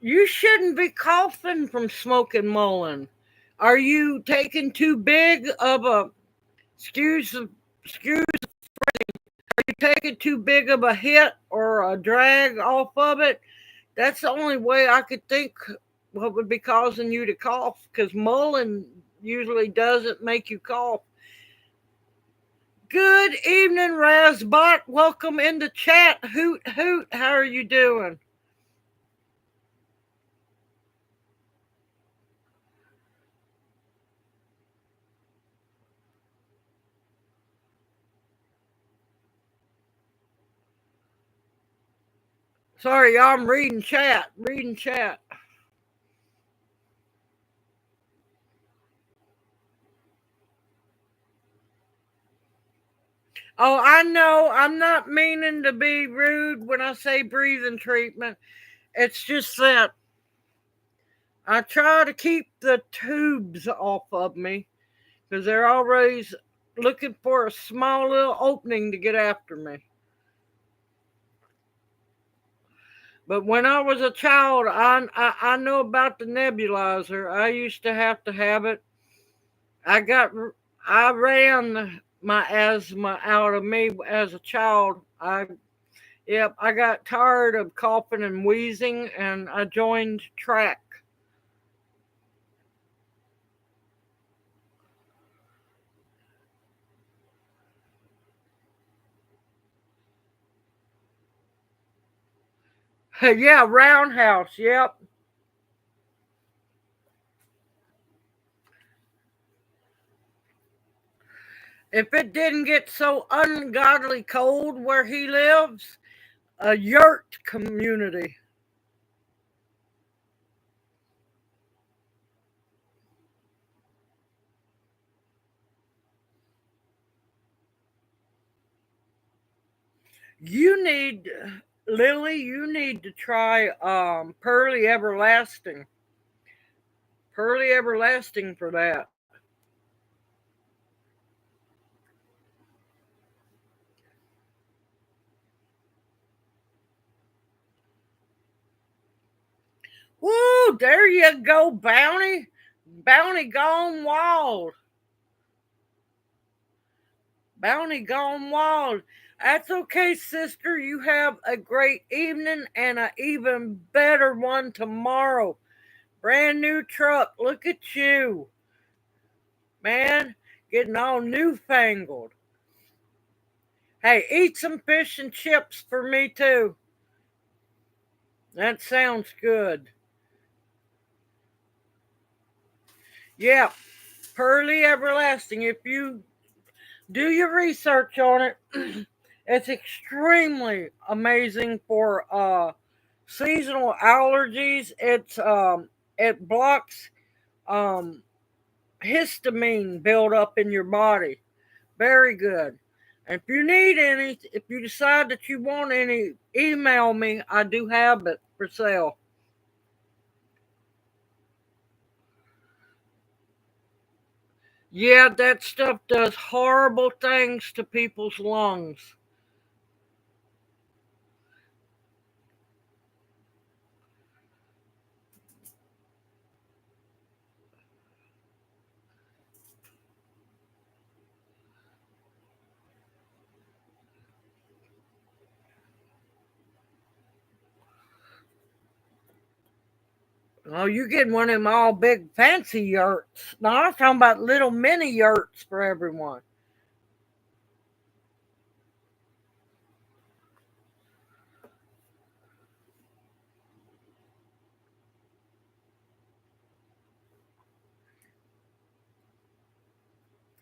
You shouldn't be coughing from smoking mullein. Are you taking too big of a excuse? Are you taking too big of a hit or a drag off of it? That's the only way I could think what would be causing you to cough, because mullein usually doesn't make you cough. Good evening, Razbot. Welcome into chat. Hoot hoot. How are you doing? Sorry, y'all, I'm reading chat. Reading chat. Oh, I know. I'm not meaning to be rude when I say breathing treatment. It's just that I try to keep the tubes off of me because they're always looking for a small little opening to get after me. But when I was a child, I know about the nebulizer. I used to have it. I got I ran my asthma out of me as a child. I got tired of coughing and wheezing, and I joined track. Yeah, roundhouse. Yep. If it didn't get so ungodly cold where he lives, a yurt community. You need, Lily, you need to try Pearly Everlasting. Pearly Everlasting for that. Woo, there you go, Bounty. Bounty gone wild. Bounty gone wild. That's okay, sister. You have a great evening and an even better one tomorrow. Brand new truck. Look at you, man. Getting all newfangled. Hey, eat some fish and chips for me too. That sounds good. Yeah, Pearly Everlasting. If you do your research on it, it's extremely amazing for seasonal allergies. It blocks um, histamine buildup in your body. Very good. And if you need any, if you decide that you want any, email me. I do have it for sale. Yeah, that stuff does horrible things to people's lungs. Oh, you getting one of them all big fancy yurts. No, I was talking about little mini yurts for everyone.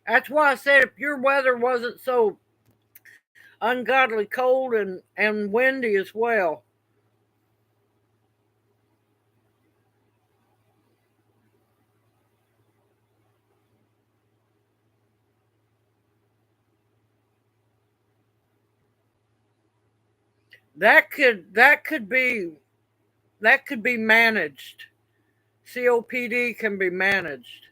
That's why I said if your weather wasn't so ungodly cold and windy as well, that could be managed. COPD can be managed.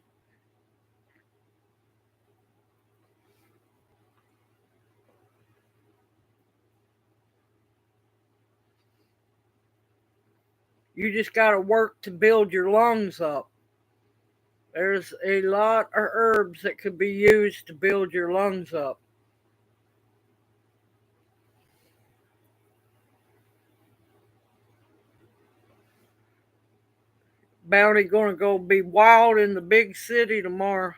You just got to work to build your lungs up. There's a lot of herbs that could be used to build your lungs up. Bounty gonna go be wild in the big city tomorrow.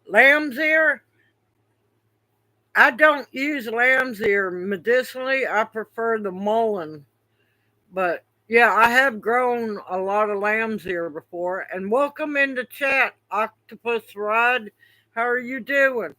Lamb's ear. I don't use lamb's ear medicinally. I prefer the mullein. But yeah, I have grown a lot of lamb's ear before. And welcome into chat, Octopus Rod. How are you doing?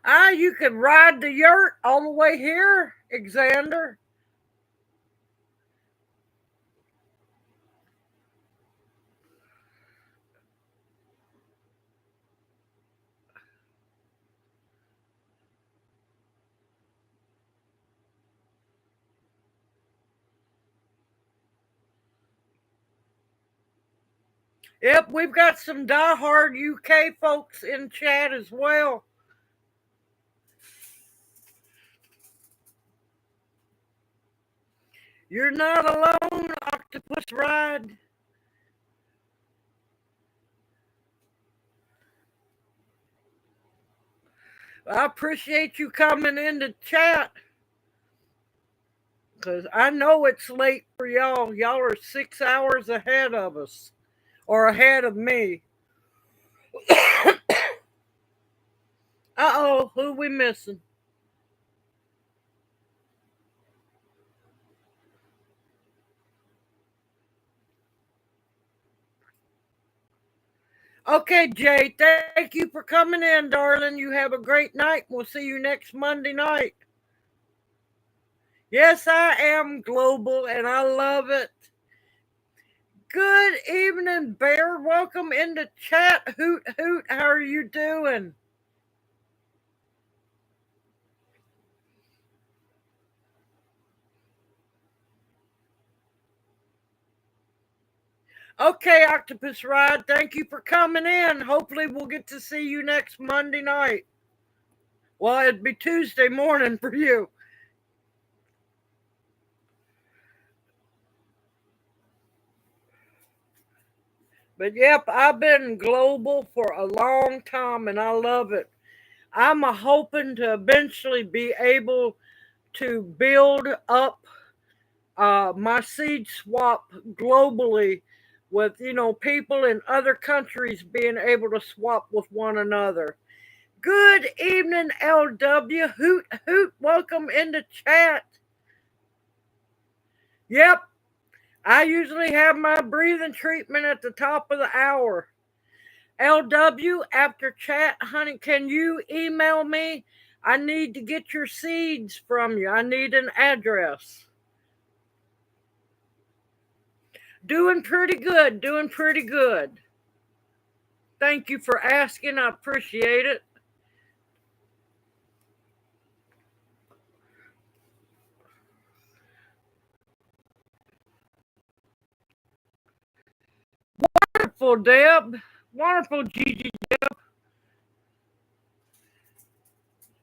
Ah, you could ride the yurt all the way here, Xander. Yep, we've got some diehard UK folks in chat as well. You're not alone, Octopus Ride. I appreciate you coming in to chat because I know it's late for y'all. Y'all are 6 hours ahead of us or ahead of me. Uh-oh, who we missing? Okay, Jay, thank you for coming in, darling. You have a great night. We'll see you next Monday night. Yes, I am global and I love it. Good evening, Bear. Welcome into chat. Hoot, hoot. How are you doing? Okay, Octopus Ride, thank you for coming in. Hopefully, we'll get to see you next Monday night. Well, it'd be Tuesday morning for you. But yep, I've been global for a long time and I love it. I'm hoping to eventually be able to build up my seed swap globally with, people in other countries being able to swap with one another. Good evening, LW. Hoot, hoot. Welcome into chat. Yep, I usually have my breathing treatment at the top of the hour. LW, after chat, honey, can you email me? I need to get your seeds from you. I need an address. Doing pretty good, doing pretty good. Thank you for asking. I appreciate it. Wonderful, Deb. Wonderful, Gigi.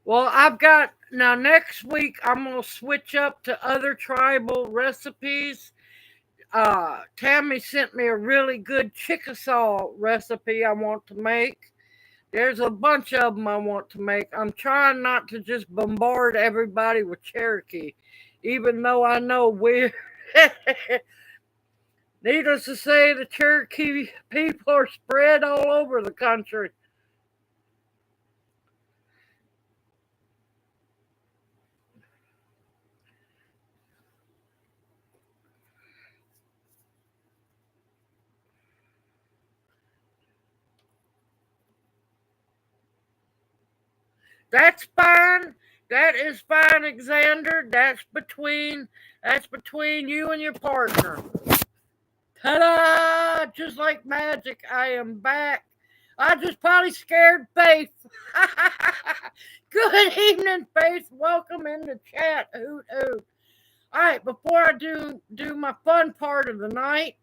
Well, I've got now next week I'm gonna switch up to other tribal recipes. Tammy sent me a really good Chickasaw recipe I want to make. There's a bunch of them I want to make. I'm trying not to just bombard everybody with Cherokee, even though I know we're. Needless to say, the Cherokee people are spread all over the country. That's fine. That is fine, Alexander. That's between you and your partner. Ta-da! Just like magic, I am back. I just probably scared Faith. Good evening, Faith. Welcome in the chat. Hoot hoot. All right, before I do my fun part of the night.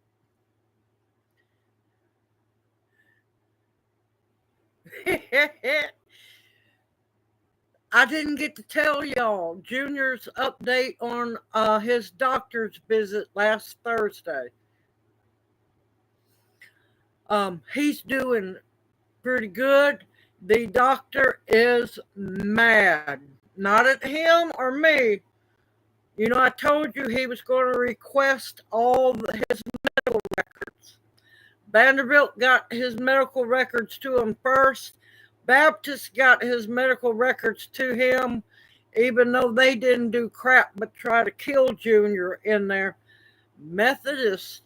I didn't get to tell y'all Junior's update on his doctor's visit last Thursday. He's doing pretty good. The doctor is mad, not at him or me. I told you he was going to request all his medical records. Vanderbilt got his medical records to him first. Baptist got his medical records to him, even though they didn't do crap but try to kill Junior in there. Methodist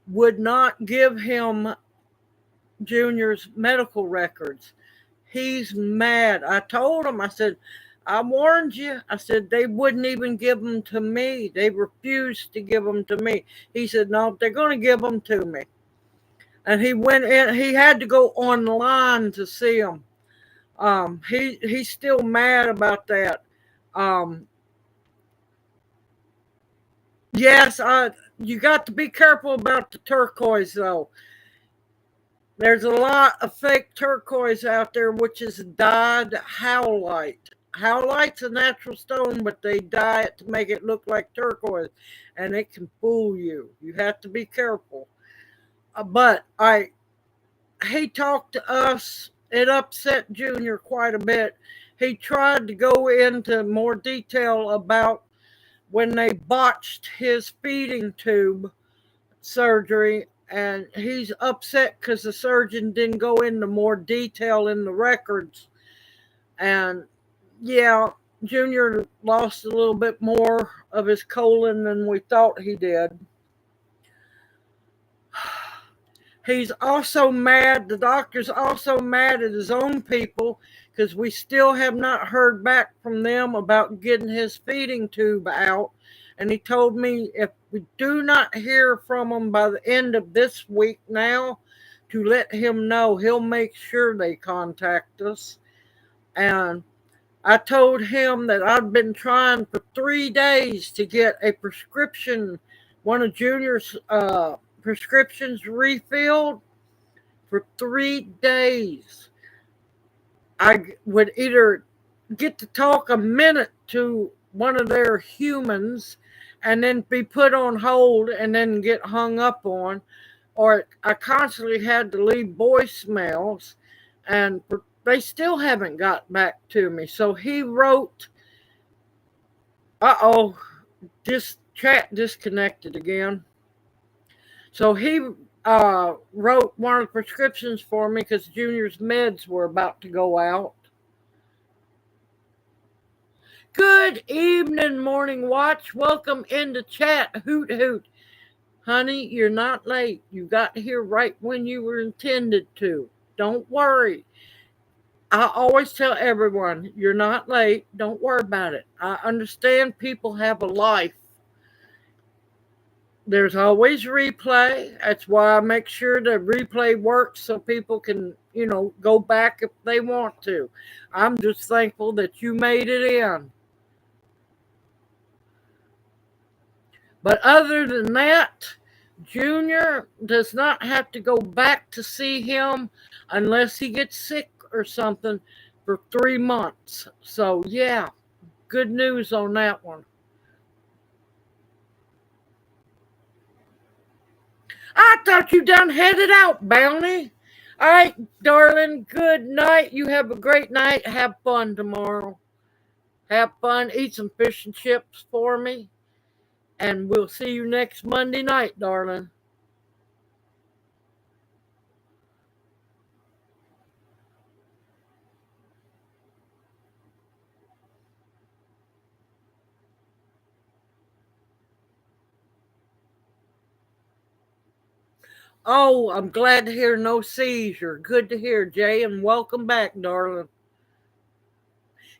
would not give him Junior's medical records. He's mad. I told him, I said, I warned you. I said, they wouldn't even give them to me. They refused to give them to me. He said, no, they're going to give them to me. And he went in, he had to go online to see them. He's still mad about that. Um, yes, you got to be careful about the turquoise though. There's a lot of fake turquoise out there, which is dyed howlite. Howlite's a natural stone, but they dye it to make it look like turquoise, and it can fool you. You have to be careful. But he talked to us. It upset Junior quite a bit. He tried to go into more detail about when they botched his feeding tube surgery, and he's upset because the surgeon didn't go into more detail in the records. And yeah, Junior lost a little bit more of his colon than we thought he did. He's also mad. The doctor's also mad at his own people because we still have not heard back from them about getting his feeding tube out. And he told me if we do not hear from them by the end of this week now, to let him know. He'll make sure they contact us. And I told him that I'd been trying for 3 days to get a prescription, one of Junior's prescriptions refilled for 3 days. I would either get to talk a minute to one of their humans and then be put on hold and then get hung up on, or I constantly had to leave voicemails, and they still haven't got back to me. So he wrote, this chat disconnected again. So he wrote one of the prescriptions for me because Junior's meds were about to go out. Good evening, Morning Watch. Welcome into chat. Hoot, hoot. Honey, you're not late. You got here right when you were intended to. Don't worry. I always tell everyone, you're not late. Don't worry about it. I understand people have a life. There's always replay. That's why I make sure the replay works so people can, go back if they want to. I'm just thankful that you made it in. But other than that, Junior does not have to go back to see him unless he gets sick or something for 3 months. So, yeah, good news on that one. I thought you done headed out, Bounty. All right, darling, good night. You have a great night. Have fun tomorrow. Have fun. Eat some fish and chips for me. And we'll see you next Monday night, darling. Oh, I'm glad to hear no seizure. Good to hear, Jay, and welcome back, darling.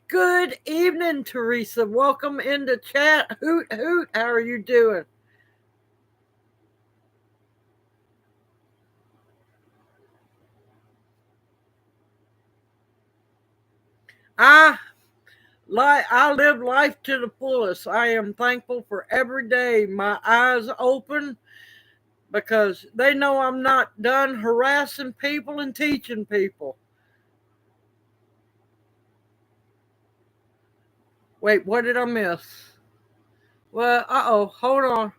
Good evening, Teresa. Welcome into chat. Hoot, hoot. How are you doing? I live life to the fullest. I am thankful for every day my eyes open because they know I'm not done harassing people and teaching people. Wait, what did I miss? Well, hold on.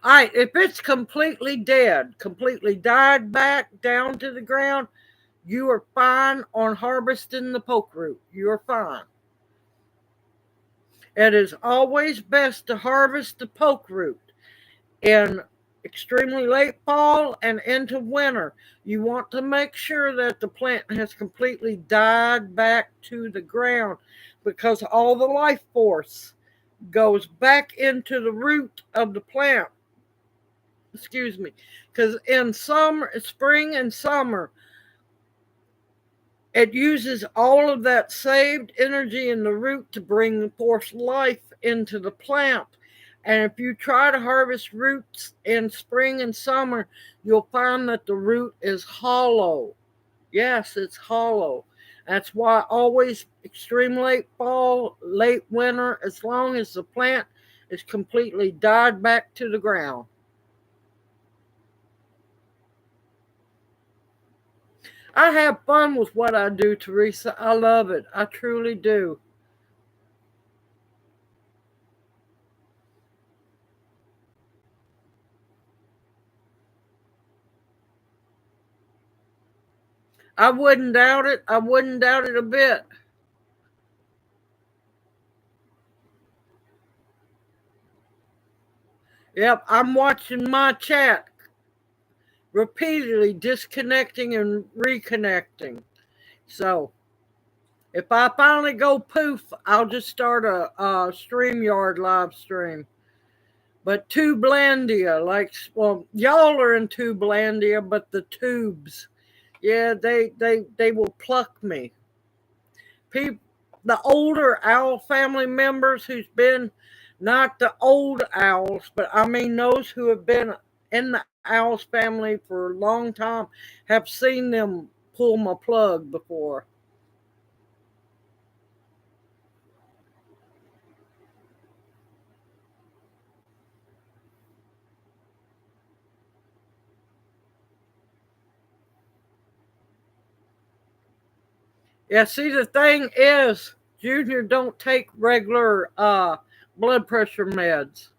All right, if it's completely dead, completely died back down to the ground, you are fine on harvesting the poke root. You are fine. It is always best to harvest the poke root in extremely late fall and into winter. You want to make sure that the plant has completely died back to the ground because all the life force goes back into the root of the plant. Excuse me. Because in spring and summer, it uses all of that saved energy in the root to bring forth life into the plant. And if you try to harvest roots in spring and summer, you'll find that the root is hollow. Yes, it's hollow. That's why always extreme late fall, late winter, as long as the plant is completely died back to the ground. I have fun with what I do, Teresa. I love it. I truly do. I wouldn't doubt it. I wouldn't doubt it a bit. Yep, I'm watching my chat repeatedly disconnecting and reconnecting. So If I finally go poof, I'll just start a StreamYard live stream. But Tubelandia, like, well, y'all are in Tubelandia, but the tubes, yeah, they will pluck me. People, the older owl family members who's been, not the old owls, but I mean those who have been in the owls family for a long time, have seen them pull my plug before. Yeah, see, the thing is, Junior don't take regular blood pressure meds.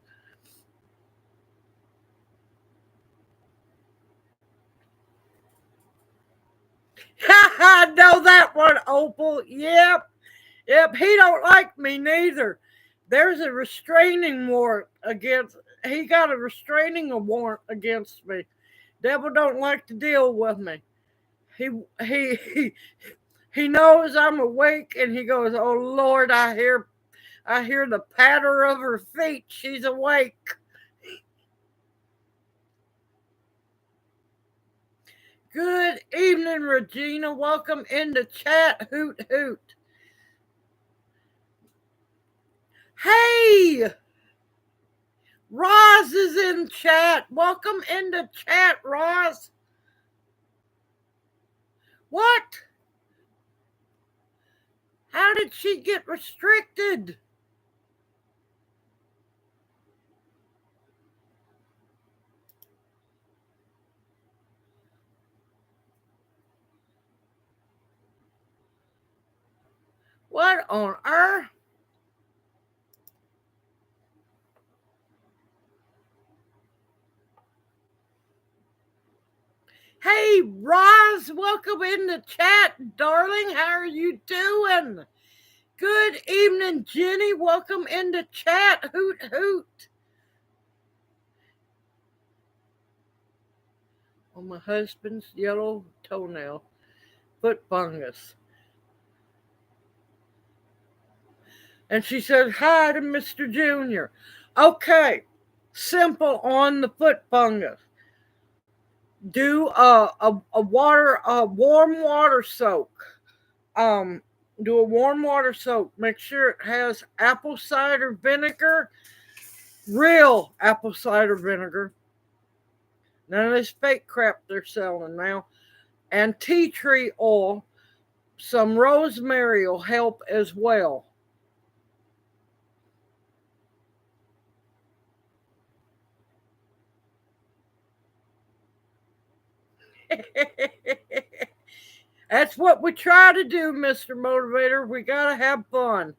I know that one, Opal. Yep. Yep. He don't like me neither. There's a restraining warrant against. He got a restraining warrant against me. Devil don't like to deal with me. He he he, he knows I'm awake, and he goes, "Oh Lord, I hear the patter of her feet. She's awake." Good evening, Regina. Welcome into chat. Hoot hoot. Hey, Roz is in chat. Welcome into chat, Roz. What? How did she get restricted? What on earth? Hey, Roz, welcome into chat, darling. How are you doing? Good evening, Jenny. Welcome into chat. Hoot hoot. On my husband's yellow toenail, foot fungus. And she said, "Hi to Mr. Junior." Okay, simple on the foot fungus. Do a warm water soak. Do a warm water soak. Make sure it has apple cider vinegar, real apple cider vinegar. None of this fake crap they're selling now. And tea tree oil. Some rosemary will help as well. That's what we try to do, Mr. Motivator. We got to have fun.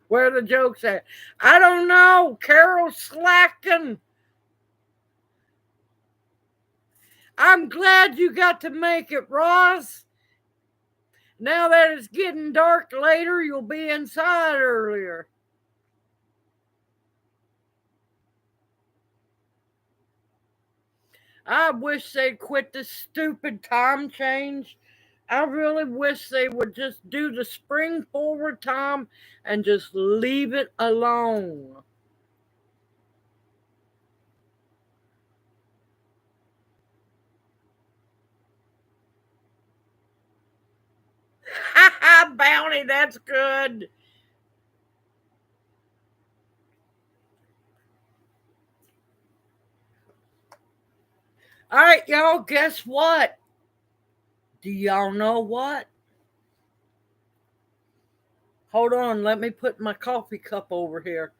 Where the joke's at? I don't know. Carol's slacking. I'm glad you got to make it, Ross. Now that it's getting dark later, you'll be inside earlier. I wish they'd quit this stupid time change. I really wish they would just do the spring forward time and just leave it alone. Ha ha, Bounty, that's good. All right, y'all, guess what? Do y'all know what? Hold on, let me put my coffee cup over here.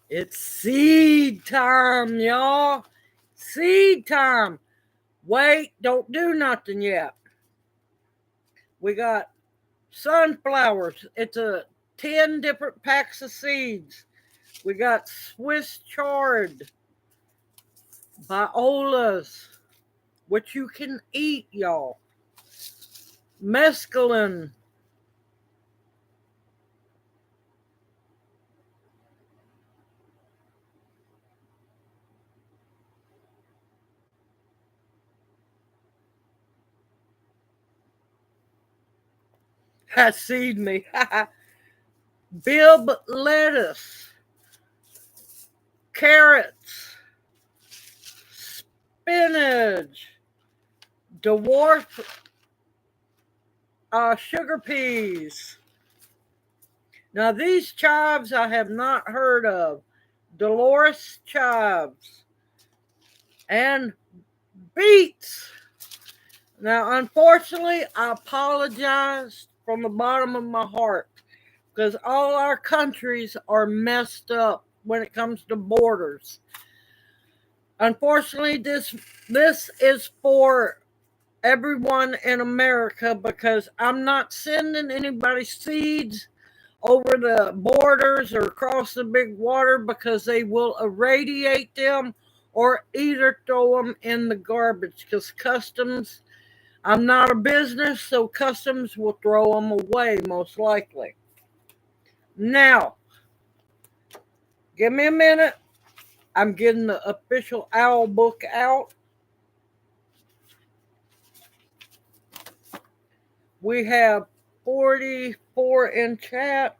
It's seed time, y'all. Seed time. Wait, don't do nothing yet. We got sunflowers. It's a 10 different packs of seeds. We got Swiss chard, OWLS, which you can eat, y'all. Mescaline. Seed me. Bib lettuce. Carrots. Spinach. Dwarf sugar peas. Now these chives I have not heard of. Dolores chives. And beets. Now, unfortunately, I apologize from the bottom of my heart because all our countries are messed up when it comes to borders. Unfortunately, this is for everyone in America because I'm not sending anybody seeds over the borders or across the big water because they will irradiate them or either throw them in the garbage because customs, I'm not a business, so customs will throw them away most likely. Now, give me a minute. I'm getting the official OWL book out. We have 44 in chat.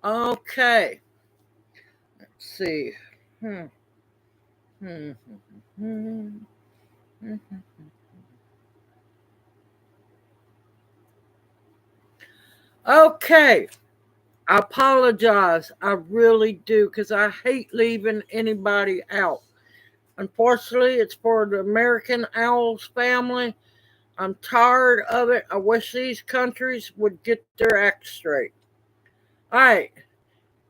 Okay. Let's see. Okay. I apologize. I really do because I hate leaving anybody out. Unfortunately, it's for the American OWLS family. I'm tired of it. I wish these countries would get their act straight. All right,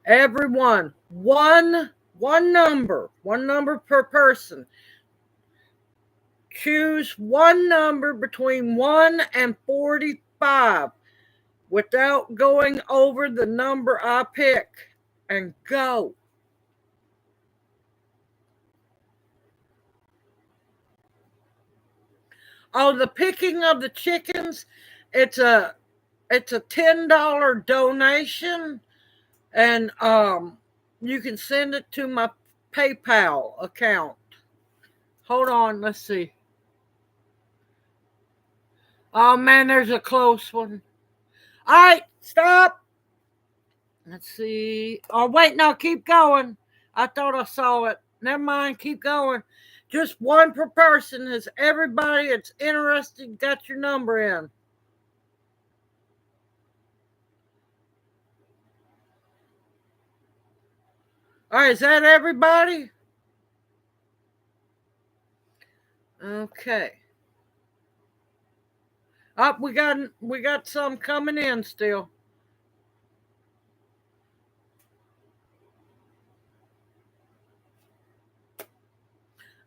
everyone, one number per person. Choose one number between 1 and 45 without going over the number I pick, and go. Oh, the picking of the chickens, it's a $10 donation, and you can send it to my PayPal account. Hold on, let's see. Oh man, there's a close one. All right, stop. Let's see. Oh wait, no, keep going. I thought I saw it. Never mind, keep going. Just one per person. Has everybody that's interested got your number in? All right, is that everybody? Okay. Up, we got some coming in still.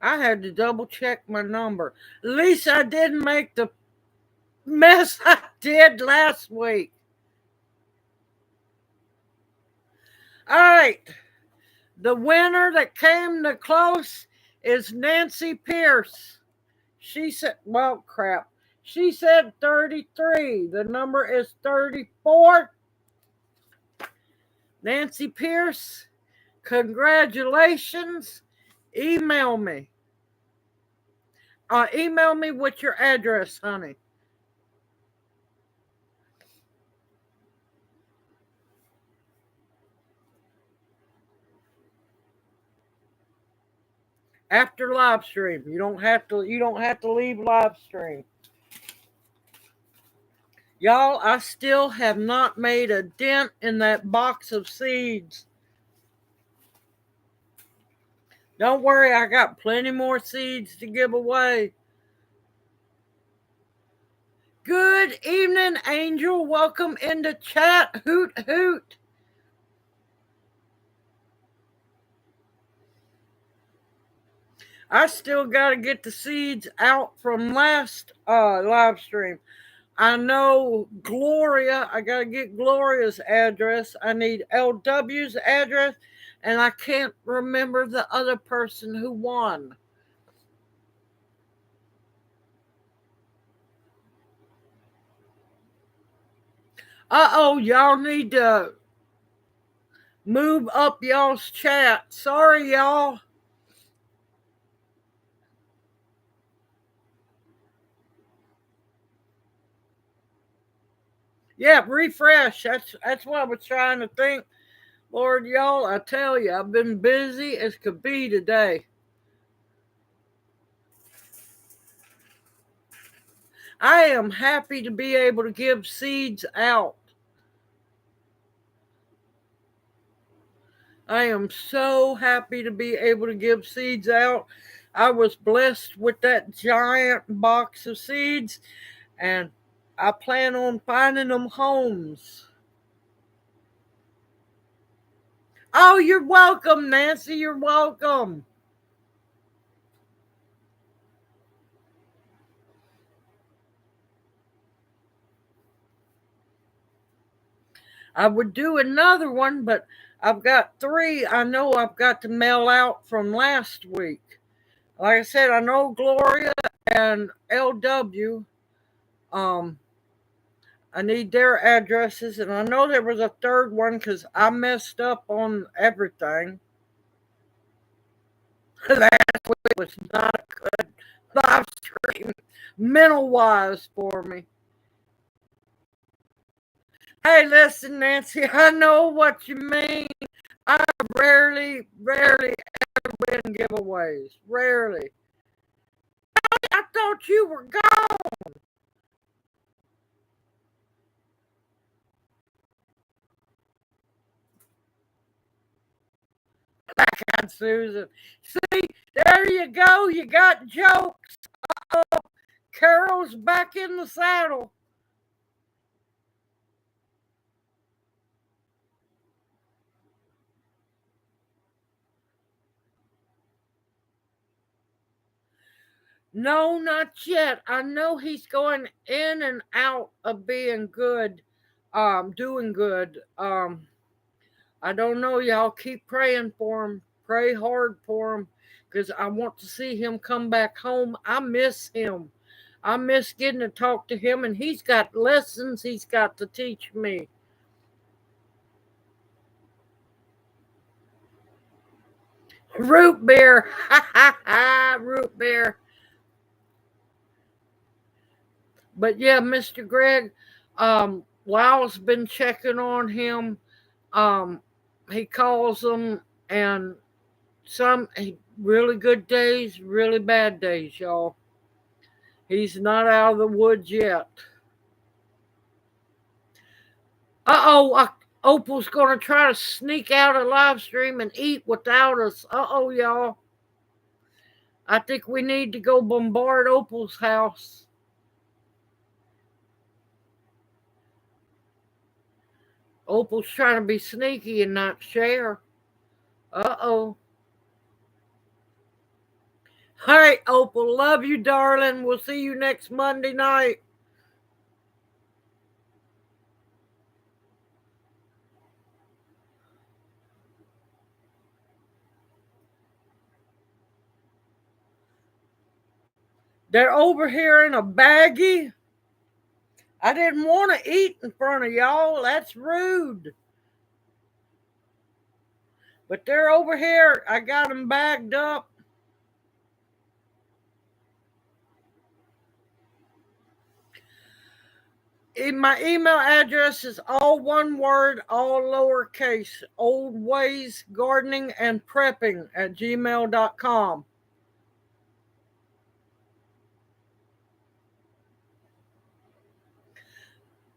I had to double check my number. At least I didn't make the mess I did last week. All right. The winner that came the close is Nancy Pierce. She said, well, crap. She said 33. The number is 34. Nancy Pierce, congratulations. Email me. Email me with your address, honey. After live stream. You don't have to leave live stream. Y'all, I still have not made a dent in that box of seeds. Don't worry, I got plenty more seeds to give away. Good evening, Angel. Welcome into chat. Hoot, hoot. I still got to get the seeds out from last live stream. I know Gloria. I got to get Gloria's address. I need LW's address. And I can't remember the other person who won. Uh-oh, y'all need to move up y'all's chat. Sorry, y'all. Yeah, refresh. That's what I was trying to think. Lord, y'all, I tell you, I've been busy as could be today. I am happy to be able to give seeds out. I am so happy to be able to give seeds out. I was blessed with that giant box of seeds, and I plan on finding them homes. Oh, you're welcome, Nancy. You're welcome. I would do another one, but I've got 3 I know I've got to mail out from last week. Like I said, I know Gloria and LW. Um, I need their addresses, and I know there was a third one because I messed up on everything. Last week was not a good live stream, mental wise, for me. Hey, listen, Nancy, I know what you mean. I rarely ever win giveaways. Rarely. I thought you were gone. Back on Susan. See, there you go. You got jokes. Oh, Carol's back in the saddle. No, not yet. I know he's going in and out of being good, doing good. I don't know, y'all. Keep praying for him. Pray hard for him because I want to see him come back home. I miss him. I miss getting to talk to him, and he's got lessons he's got to teach me. Root beer. Ha ha ha. Root beer. But yeah, Mr. Greg, Lyle's been checking on him. Um, he calls them, and some really good days, really bad days, y'all. He's not out of the woods yet. Opal's gonna try to sneak out a live stream and eat without us. Y'all. I think we need to go bombard Opal's house. Opal's trying to be sneaky and not share. Uh-oh. All right, Opal. Love you, darling. We'll see you next Monday night. They're over here in a baggie. I didn't want to eat in front of y'all. That's rude. But they're over here. I got them bagged up. My email address is all one word, all lowercase, oldwaysgardeningandprepping at gmail.com.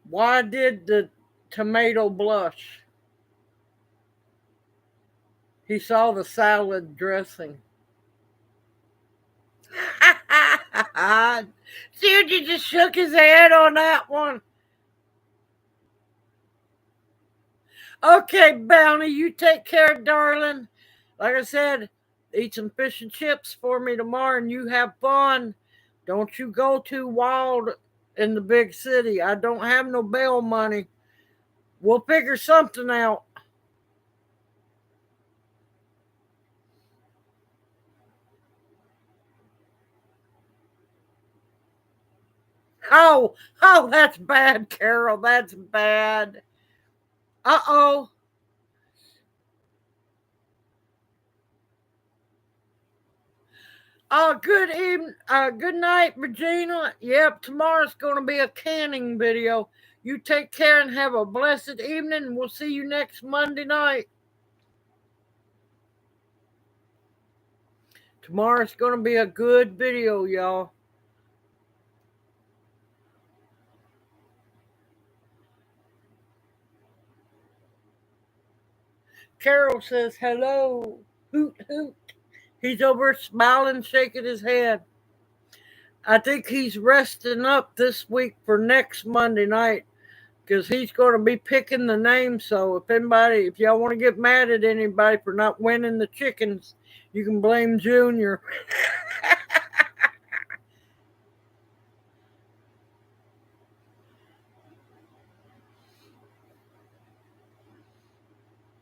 Why did the tomato blush? He saw the salad dressing. Dude, just shook his head on that one. Okay, Bounty, you take care, darling. Like I said, eat some fish and chips for me tomorrow, and you have fun. Don't you go too wild in the big city. I don't have no bail money. We'll figure something out. Oh, that's bad, Carol. That's bad. Uh-oh. Good evening. Good night, Regina. Yep, tomorrow's going to be a canning video. You take care and have a blessed evening, and we'll see you next Monday night. Tomorrow's going to be a good video, y'all. Carol says hello. Hoot, hoot. He's over smiling, shaking his head. I think he's resting up this week for next Monday night because he's going to be picking the names. So if y'all want to get mad at anybody for not winning the chickens, you can blame Junior.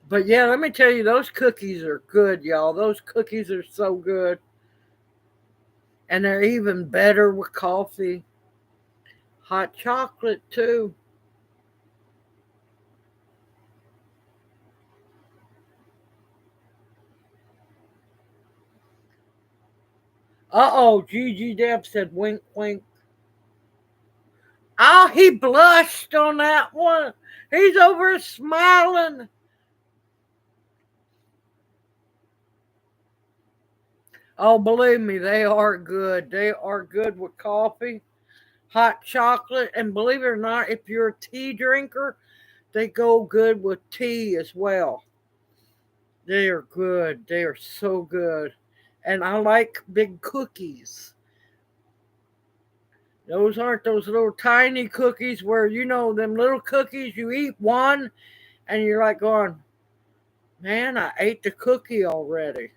But yeah, let me tell you, those cookies are good, y'all. Those cookies are so good. And they're even better with coffee. Hot chocolate, too. Uh-oh, Gigi Deb said wink, wink. Oh, he blushed on that one. He's over smiling. Oh, believe me, they are good. They are good with coffee, hot chocolate, and believe it or not, if you're a tea drinker, they go good with tea as well. They are good. They are so good. And I like big cookies. Those aren't those little tiny cookies where, them little cookies, you eat one and you're like going, man, I ate the cookie already.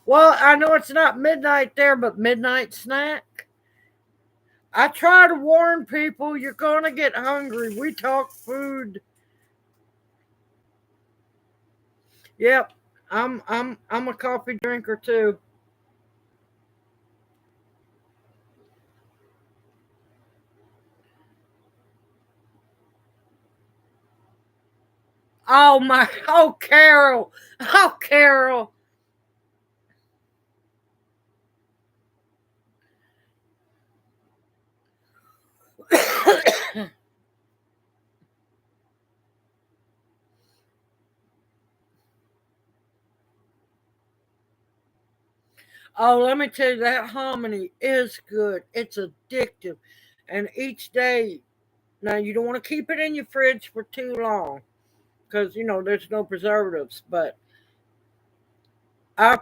Well, I know it's not midnight there, but midnight snack. I try to warn people you're going to get hungry. We talk food. Yep, I'm a coffee drinker too. Oh my, oh Carol, oh Carol. Oh, let me tell you, that hominy is good. It's addictive. And each day, now you don't want to keep it in your fridge for too long because, there's no preservatives. But I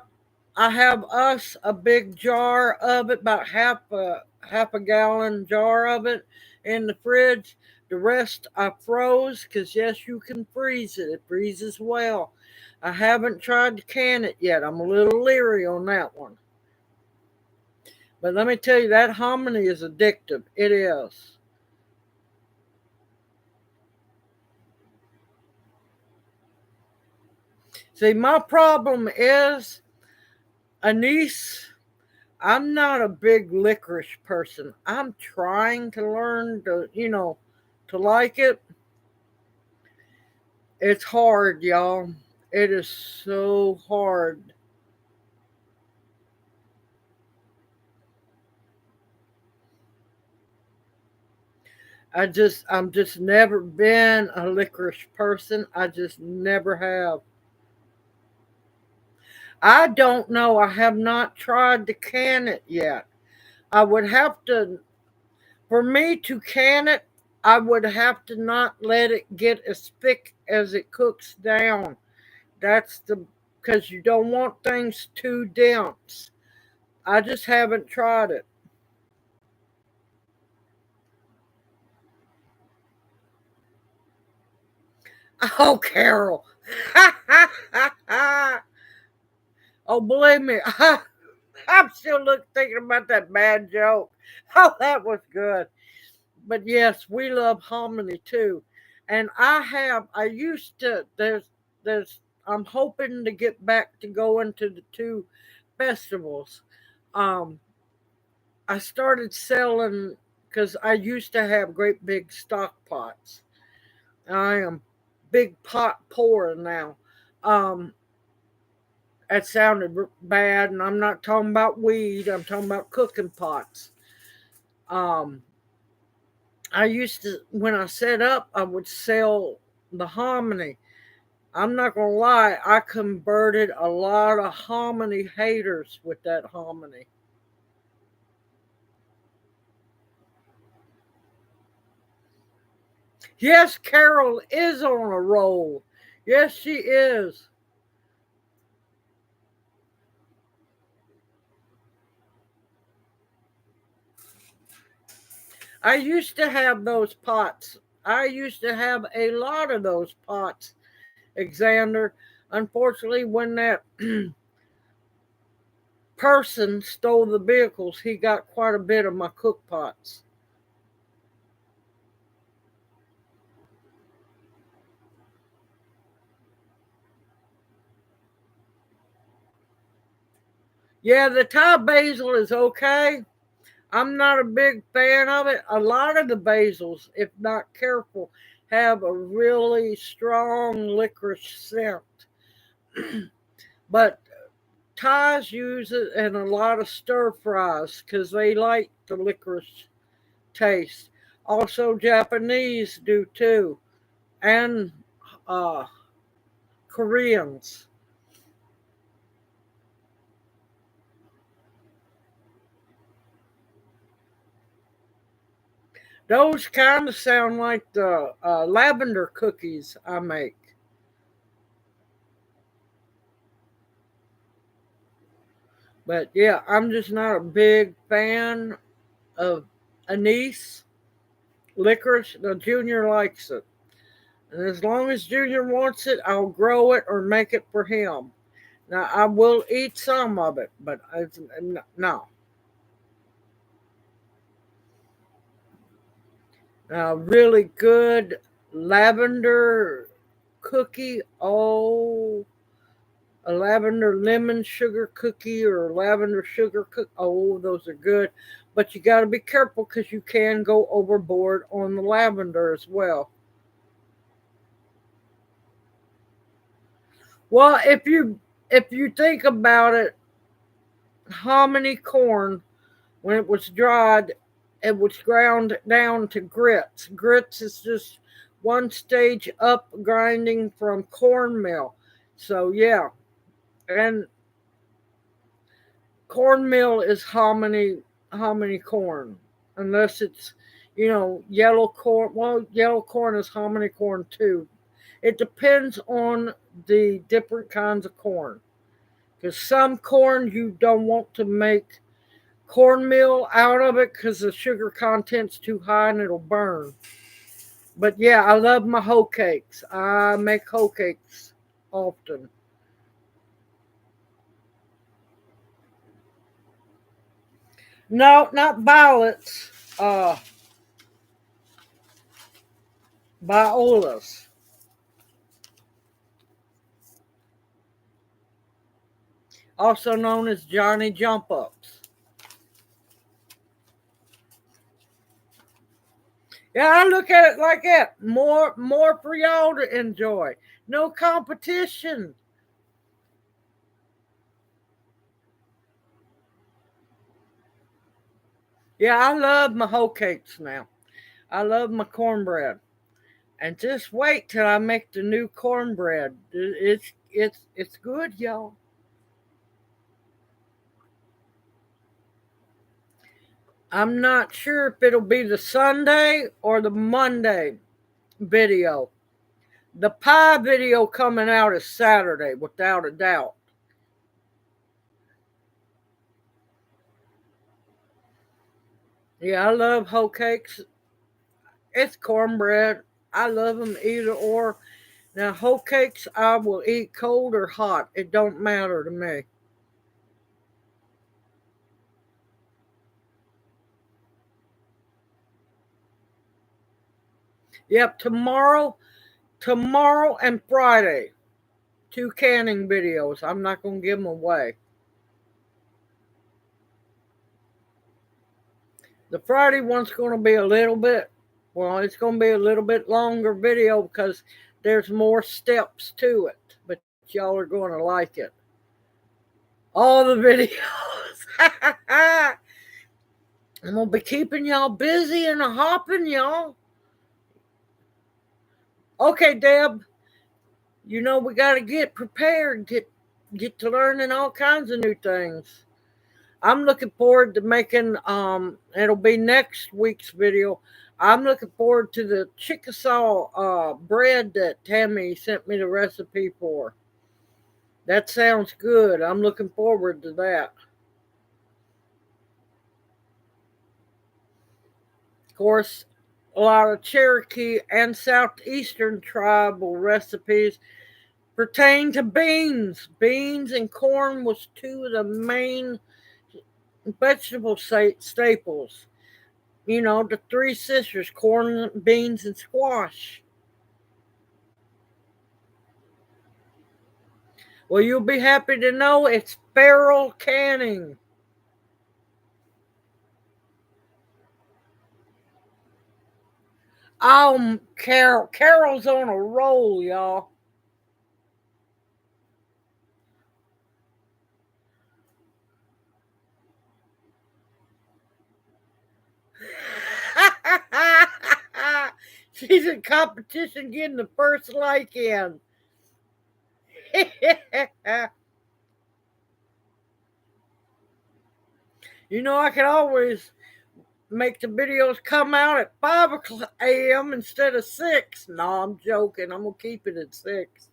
I have us a big jar of it, about half a gallon jar of it in the fridge. The rest I froze because yes, you can freeze it. It freezes well. I haven't tried to can it yet. I'm a little leery on that one. But let me tell you, that hominy is addictive. It is. See, my problem is, Anise, I'm not a big licorice person. I'm trying to learn to like it. It's hard, y'all. It is so hard. I'm just never been a licorice person. I just never have. I don't know. I have not tried to can it yet. I would have to, for me to can it, I would have to not let it get as thick as it cooks down. That's because you don't want things too dense. I just haven't tried it. Oh, Carol. Oh, believe me, I'm still thinking about that bad joke. Oh, that was good. But yes, we love hominy too. And I used to, there's I'm hoping to get back to going to the 2 festivals. Um, I started selling because I used to have great big stock pots. I am big pot pourer now. Um, that sounded bad, and I'm not talking about weed. I'm talking about cooking pots. Um, I used to, when I set up, I would sell the hominy. I'm not gonna lie, I converted a lot of hominy haters with that hominy. Yes, Carol is on a roll. Yes, she is. I used to have those pots. I used to have a lot of those pots, Xander. Unfortunately, when that person stole the vehicles, he got quite a bit of my cook pots. Yeah, the Thai basil is okay. I'm not a big fan of it. A lot of the basils, if not careful, have a really strong licorice scent. But Thais use it in a lot of stir fries because they like the licorice taste. Also, Japanese do too, and uh, Koreans. Those kind of sound like the lavender cookies I make. But yeah, I'm just not a big fan of anise licorice. The Junior likes it. And as long as Junior wants it, I'll grow it or make it for him. Now, I will eat some of it, but no. Really good lavender cookie. Oh, a lavender lemon sugar cookie or a lavender sugar cookie. Oh, those are good. But you got to be careful because you can go overboard on the lavender as well. Well, if you think about it, hominy corn when it was dried, it was ground down to grits. Grits is just one stage up grinding from cornmeal. So yeah, and cornmeal is hominy corn, unless it's yellow corn. Well, yellow corn is hominy corn too. It depends on the different kinds of corn. Because some corn you don't want to make cornmeal out of it because the sugar content's too high and it'll burn. But yeah, I love my hoe cakes. I make hoe cakes often. No, not violets. By OWLS, also known as Johnny Jump Ups. Yeah, I look at it like that. More for y'all to enjoy. No competition. Yeah, I love my hoe cakes now. I love my cornbread. And just wait till I make the new cornbread. It's good, y'all. I'm not sure if it'll be the Sunday or the Monday video. The pie video coming out is Saturday, without a doubt. Yeah, I love hoe cakes. It's cornbread. I love them either or. Now, hoe cakes I will eat cold or hot. It don't matter to me. Yep, tomorrow and Friday. 2 canning videos. I'm not going to give them away. The Friday one's going to be a little bit, well, it's going to be a little bit longer video because there's more steps to it. But y'all are going to like it. All the videos. I'm going to be keeping y'all busy and hopping, y'all. Okay, Deb. You know we got to get prepared, get to learning all kinds of new things. I'm looking forward to making, it'll be next week's video. I'm looking forward to the Chickasaw bread that Tammy sent me the recipe for. That sounds good. I'm looking forward to that. Of course, a lot of Cherokee and Southeastern tribal recipes pertain to beans. Beans and corn was 2 of the main vegetable staples. You know, the 3 sisters, corn, beans, and squash. Well, you'll be happy to know it's barrel canning. Oh, Carol's on a roll, y'all. She's in competition getting the first like in. You know, I can always make the videos come out at 5 a.m. instead of 6. No, I'm joking. I'm going to keep it at 6.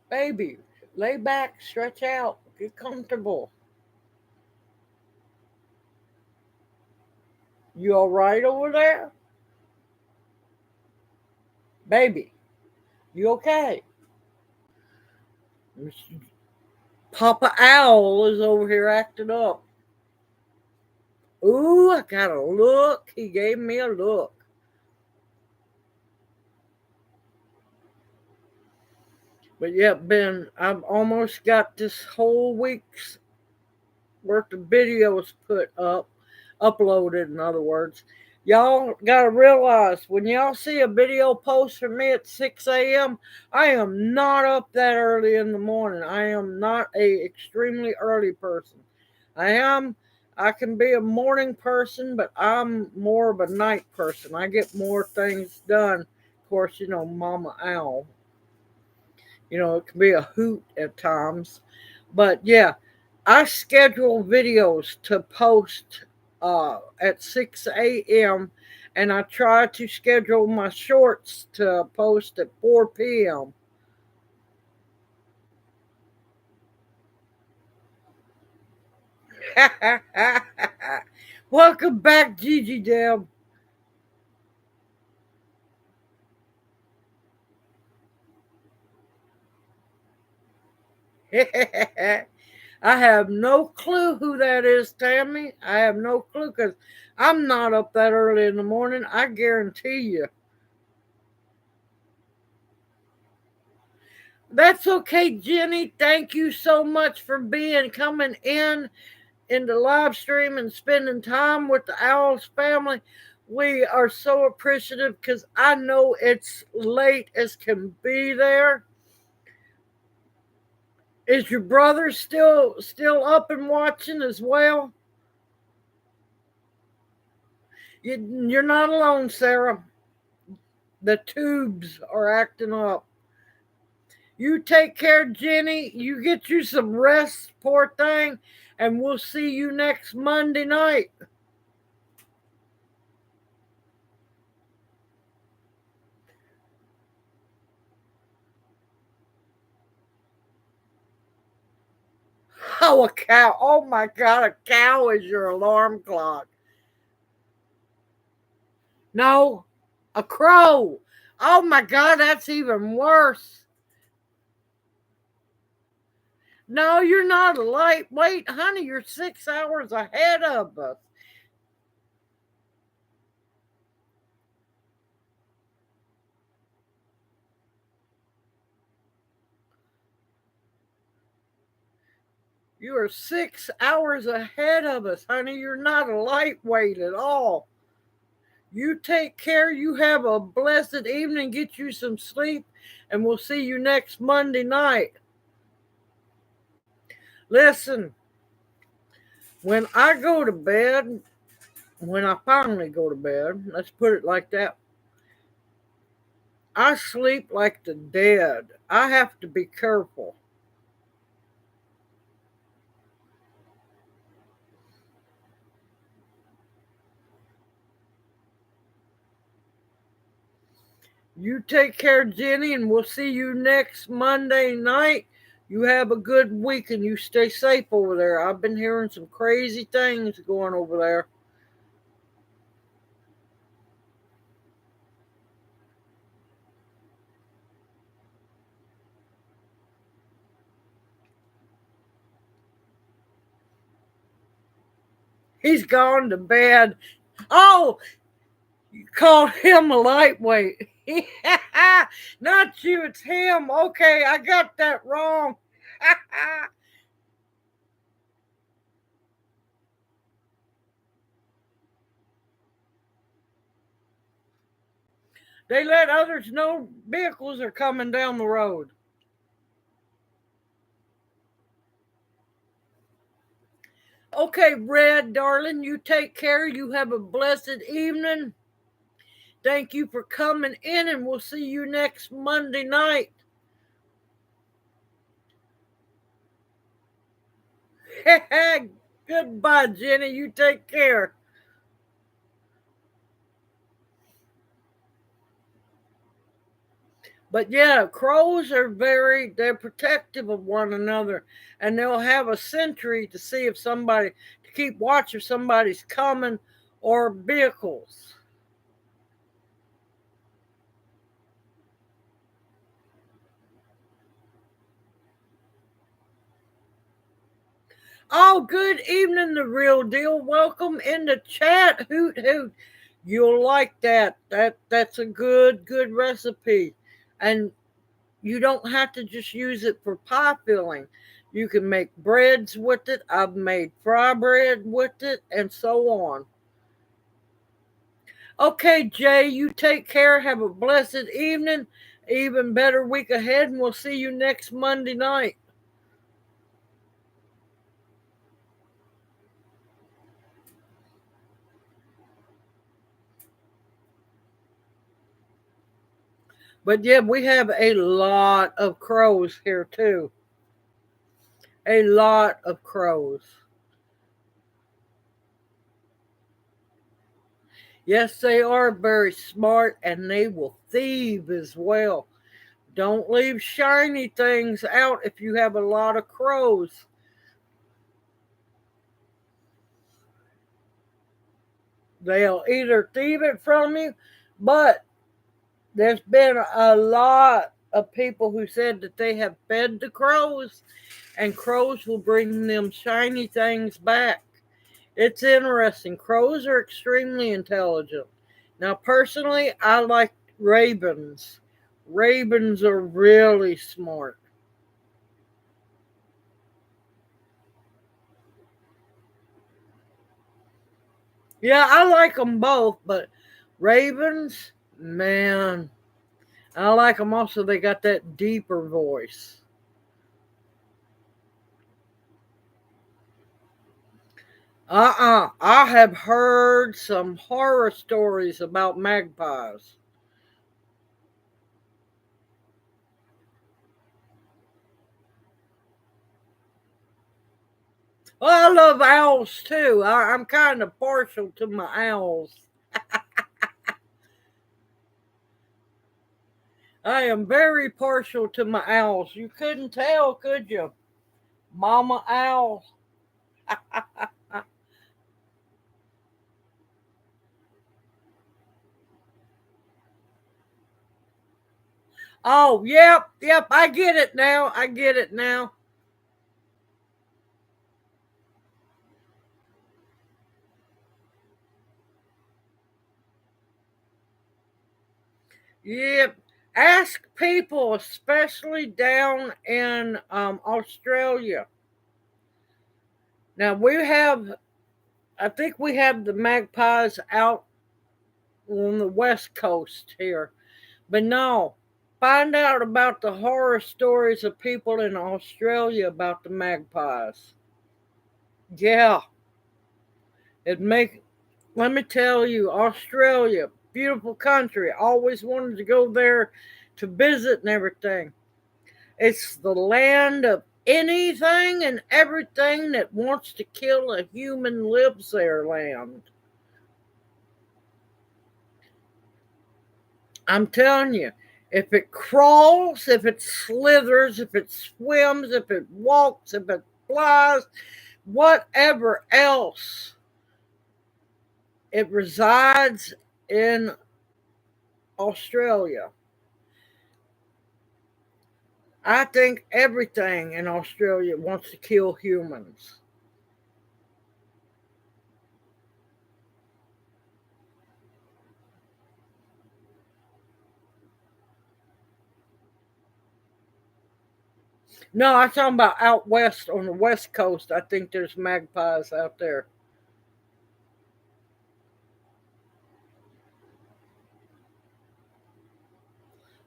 Baby, lay back, stretch out, get comfortable. You all right over there? Baby, you okay? Papa Owl is over here acting up. Ooh, I got a look. He gave me a look. But yeah, Ben, I've almost got this whole week's worth of videos uploaded, in other words. Y'all got to realize when y'all see a video post from me at 6 a.m., I am not up that early in the morning. I am not a extremely early person. I can be a morning person, but I'm more of a night person. I get more things done. Of course, you know, Mama Owl. You know, it can be a hoot at times. But yeah, I schedule videos to post at 6 a.m. and I try to schedule my shorts to post at 4 p.m. Welcome back, Gigi Deb. I have no clue who that is, Tammy. I have no clue because I'm not up that early in the morning. I guarantee you. That's okay, Jenny. Thank you so much for coming in the live stream and spending time with the Owls family. We are so appreciative because I know it's late as can be there. Is your brother still up and watching as well? You're not alone, Sarah. The tubes are acting up. You take care, Jenny. You get you some rest, poor thing, and we'll see you next Monday night. Oh, a cow. Oh my God, a cow is your alarm clock. No, a crow. Oh my God, that's even worse. No, you're not a lightweight, honey. You're 6 hours ahead of us. You are 6 hours ahead of us, honey. You're not a lightweight at all. You take care. You have a blessed evening. Get you some sleep, and we'll see you next Monday night. Listen, when I go to bed, when I finally go to bed, let's put it like that, I sleep like the dead. I have to be careful. You take care, Jenny, and we'll see you next Monday night. You have a good week and you stay safe over there. I've been hearing some crazy things going over there. He's gone to bed. Oh, you called him a lightweight. Not you, it's him. Okay, I got that wrong. They let others know vehicles are coming down the road. Okay, Red, darling, you take care. You have a blessed evening. Thank you for coming in, and we'll see you next Monday night. Goodbye, Jenny. You take care. But yeah, crows are they're protective of one another, and they'll have a sentry to see if somebody, to keep watch if somebody's coming or vehicles. Oh, good evening, the real deal. Welcome in the chat. Hoot hoot. You'll like that. That's a good recipe. And you don't have to just use it for pie filling. You can make breads with it. I've made fry bread with it and so on. Okay, Jay, you take care. Have a blessed evening. Even better week ahead, and we'll see you next Monday night. But yeah, we have a lot of crows here too. A lot of crows. Yes, they are very smart and they will thieve as well. Don't leave shiny things out if you have a lot of crows. They'll either thieve it from you, but there's been a lot of people who said that they have fed the crows and crows will bring them shiny things back. It's interesting. Crows are extremely intelligent. Now, personally, I like ravens. Ravens are really smart. Yeah, I like them both, but ravens, man, I like them also. They got that deeper voice. I have heard some horror stories about magpies. Well, I love owls too. I'm kind of partial to my owls. I am very partial to my owls. You couldn't tell, could you? Mama owl. Oh, yep. I get it now. I get it now. Yep. Ask people, especially down in Australia. Now I think we have the magpies out on the west coast here. But no, find out about the horror stories of people in Australia about the magpies. Yeah, it make let me tell you, Australia, beautiful country. Always wanted to go there to visit and everything. It's the land of anything and everything that wants to kill a human lives there land. I'm telling you, if it crawls, if it slithers, if it swims, if it walks, if it flies, whatever else, it resides in Australia. I think everything in Australia wants to kill humans. No, I'm talking about out west on the west coast. I think there's magpies out there.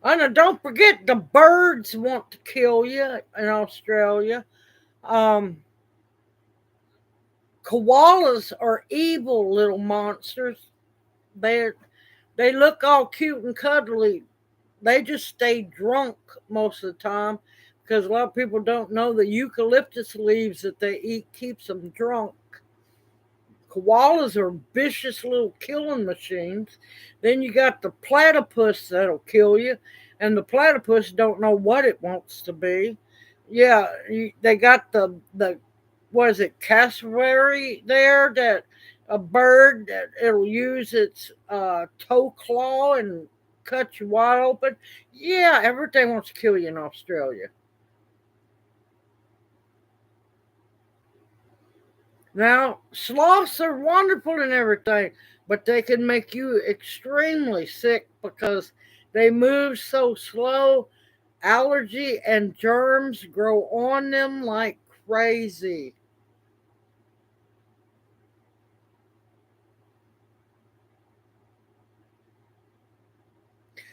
And don't forget the birds want to kill you in Australia. Um, Koalas are evil little monsters. They they look all cute and cuddly. They just stay drunk most of the time because a lot of people don't know the eucalyptus leaves that they eat keeps them drunk. Koalas are vicious little killing machines. Then you got the platypus that'll kill you, and the platypus don't know what it wants to be. Yeah, they got the what is it, cassowary there, that a bird that it'll use its toe claw and cut you wide open. Yeah, everything wants to kill you in Australia. Now, sloths are wonderful and everything, but they can make you extremely sick because they move so slow. Allergy and germs grow on them like crazy.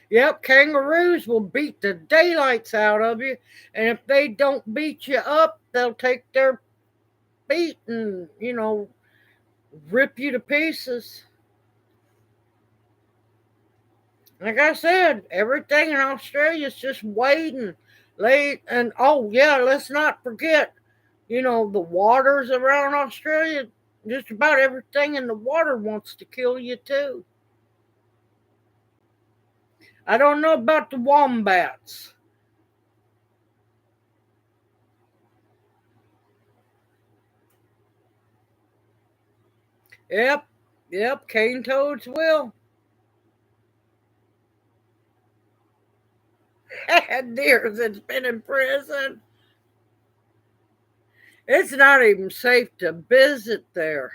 Yep, kangaroos will beat the daylights out of you, and if they don't beat you up, they'll take their feet and, rip you to pieces. Like I said, everything in Australia is just waiting. Late and oh yeah, let's not forget, the waters around Australia. Just about everything in the water wants to kill you too. I don't know about the wombats. Yep, yep, cane toads will. Deer that's been in prison. It's not even safe to visit there.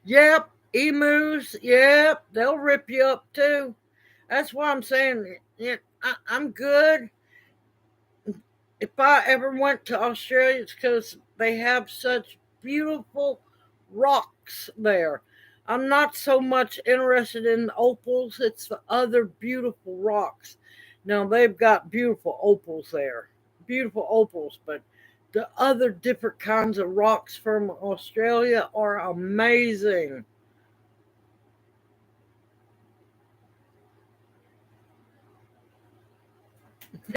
Yep, emus. Yep, they'll rip you up too. That's why I'm saying, yeah, I'm good. If I ever went to Australia, it's because they have such beautiful rocks there. I'm not so much interested in the opals, it's the other beautiful rocks. Now, they've got beautiful opals there, beautiful opals, but the other different kinds of rocks from Australia are amazing.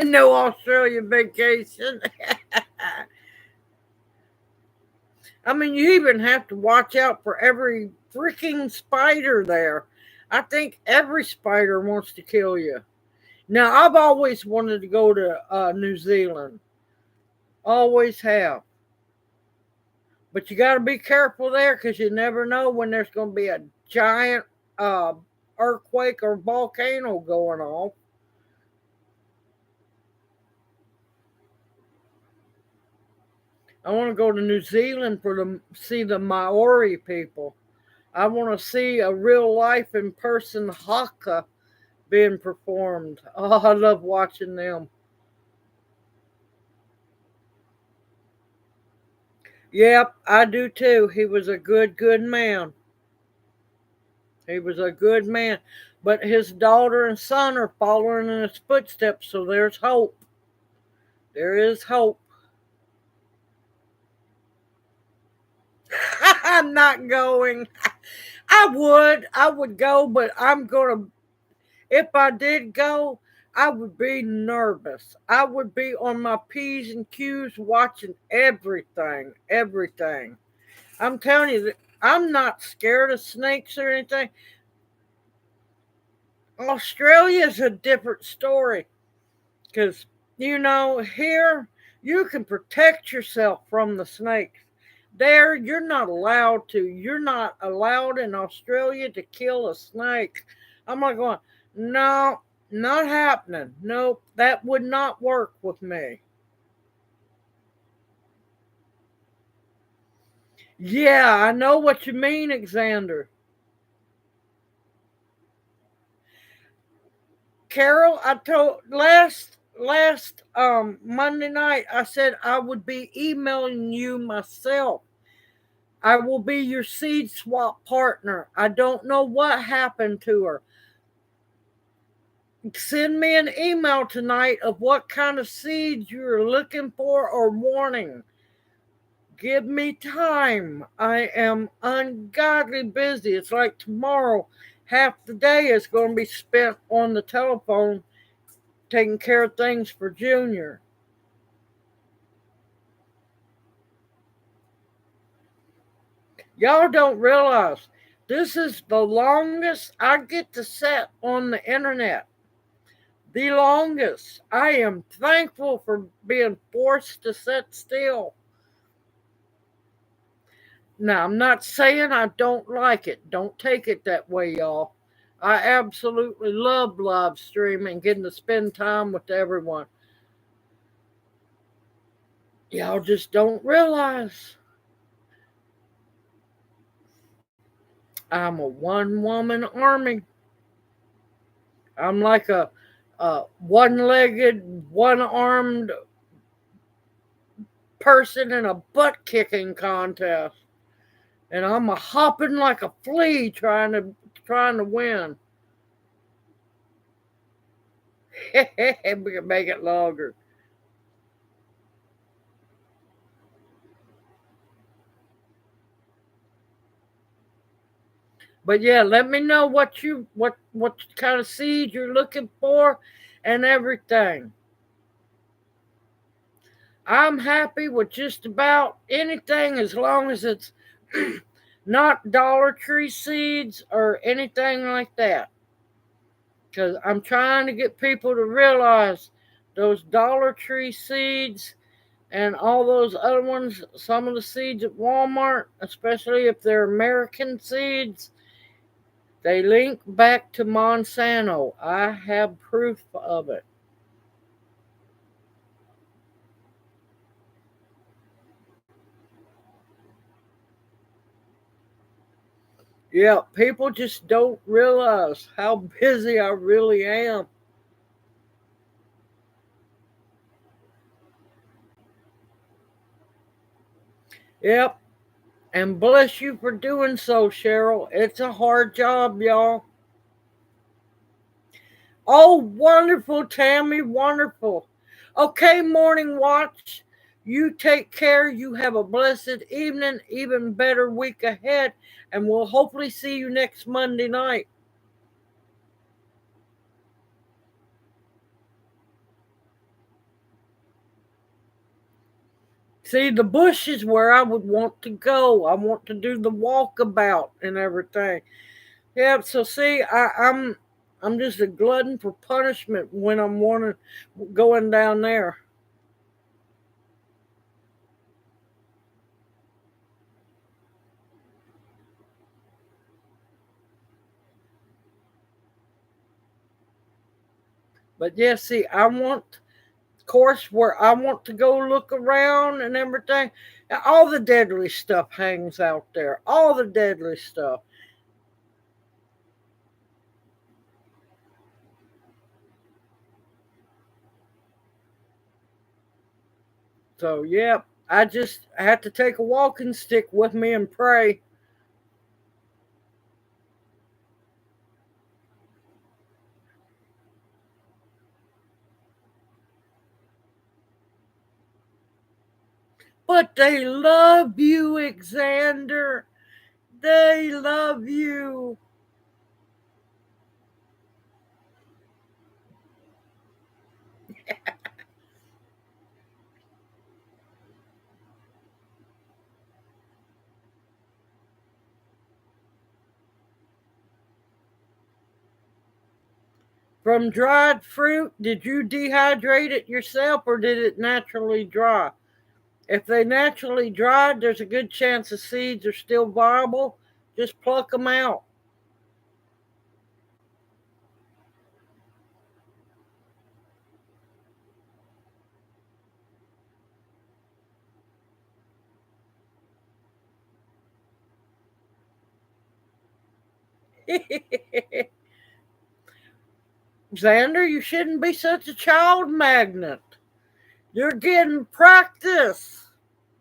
No Australian vacation. I mean, you even have to watch out for every freaking spider there. I think every spider wants to kill you. Now, I've always wanted to go to New Zealand. Always have. But you got to be careful there because you never know when there's going to be a giant uh, earthquake or volcano going off. I want to go to New Zealand for see the Maori people. I want to see a real life in person haka being performed. Oh, I love watching them. Yep, I do too. He was a good man. He was a good man. But his daughter and son are following in his footsteps, so there's hope. There is hope. I'm not going. I would go, but if I did go, I would be nervous. I would be on my P's and Q's watching everything, everything. I'm telling you, that I'm not scared of snakes or anything. Australia's a different story because, here you can protect yourself from the snakes. There, you're not allowed to. You're not allowed in Australia to kill a snake. I'm like going, no, not happening. Nope, that would not work with me. Yeah, I know what you mean, Xander. Carol, I told last Monday night, I said I would be emailing you myself. I will be your seed swap partner. I don't know what happened to her. Send me an email tonight of what kind of seeds you're looking for or wanting. Give me time. I am ungodly busy. It's like tomorrow, half the day is going to be spent on the telephone taking care of things for Junior. Y'all don't realize this is the longest I get to sit on the internet. The longest. I am thankful for being forced to sit still. Now, I'm not saying I don't like it. Don't take it that way, y'all. I absolutely love live streaming, getting to spend time with everyone. Y'all just don't realize I'm a one woman army. I'm like a one legged, one armed person in a butt kicking contest. And I'm a hopping like a flea trying to win. We can make it longer. But yeah, let me know what kind of seed you're looking for and everything. I'm happy with just about anything as long as it's not Dollar Tree seeds or anything like that. Because I'm trying to get people to realize those Dollar Tree seeds and all those other ones, some of the seeds at Walmart, especially if they're American seeds, they link back to Monsanto. I have proof of it. Yeah, people just don't realize how busy I really am. Yep, and bless you for doing so, Cheryl. It's a hard job, y'all. Oh, wonderful, Tammy, wonderful. Okay, Morning Watch. You take care. You have a blessed evening, even better week ahead, and we'll hopefully see you next Monday night. See, the bush is where I would want to go. I want to do the walkabout and everything. Yeah, so see, I'm just a glutton for punishment when I'm wanting going down there. But yeah, see, I want course where I want to go look around and everything. All the deadly stuff hangs out there. All the deadly stuff. So, yep. I just have to take a walking stick with me and pray. But they love you, Xander. They love you. From dried fruit, did you dehydrate it yourself or did it naturally dry? If they naturally dried, there's a good chance the seeds are still viable. Just pluck them out. Xander, you shouldn't be such a child magnet. You're getting practice.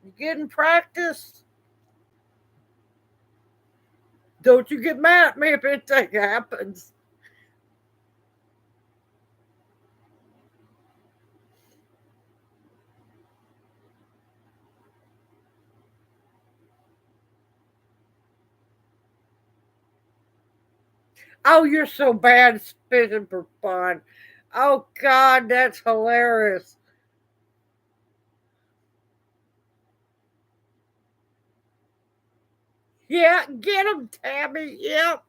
You're getting practice. Don't you get mad at me if anything happens. Oh, you're so bad at spitting for fun. Oh, God, that's hilarious. Yeah, get him, Tabby. Yep.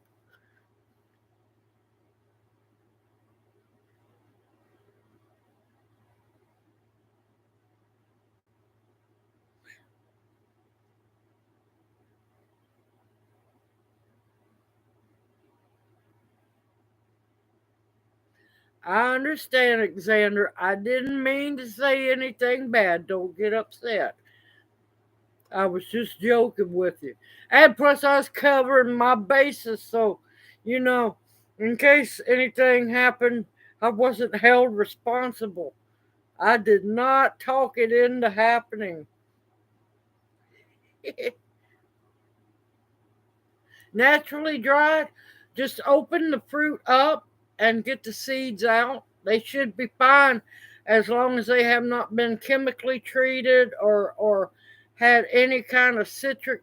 I understand, Alexander. I didn't mean to say anything bad. Don't get upset. I was just joking with you. And plus, I was covering my bases, so, you know, in case anything happened, I wasn't held responsible. I did not talk it into happening. Naturally dried, just open the fruit up and get the seeds out. They should be fine as long as they have not been chemically treated or had any kind of citric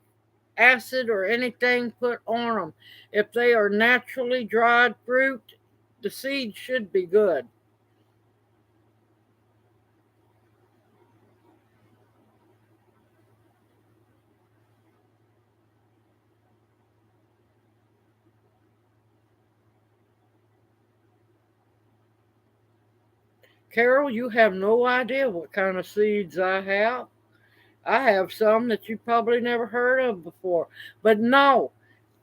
acid or anything put on them. If they are naturally dried fruit, the seeds should be good. Carol, you have no idea what kind of seeds I have. I have some that you probably never heard of before. But no,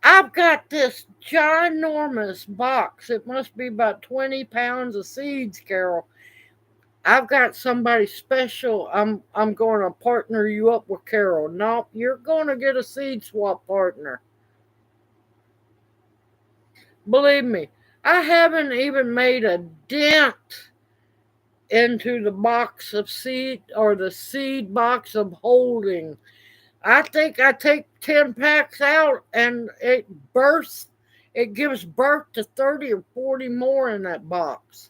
I've got this ginormous box. It must be about 20 pounds of seeds, Carol. I've got somebody special. I'm going to partner you up with Carol. No, you're going to get a seed swap partner. Believe me, I haven't even made a dent into the box of seed or the seed box of holding. I think I take 10 packs out and it bursts. It gives birth to 30 or 40 more in that box.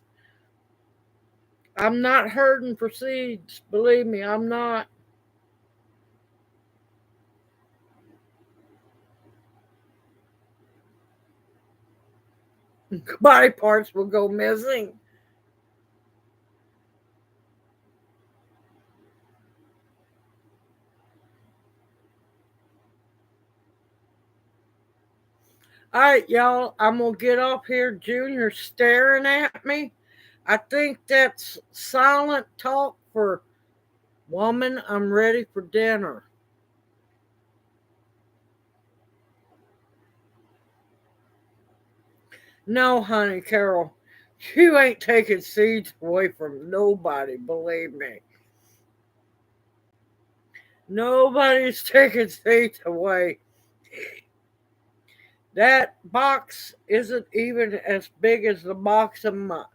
I'm not hurting for seeds. Believe me, I'm not. Body parts will go missing. All right, y'all, I'm going to get off here. Junior's staring at me. I think that's silent talk for woman, I'm ready for dinner. No, honey, Carol, you ain't taking seeds away from nobody, believe me. Nobody's taking seeds away. That box isn't even as big as the box of my,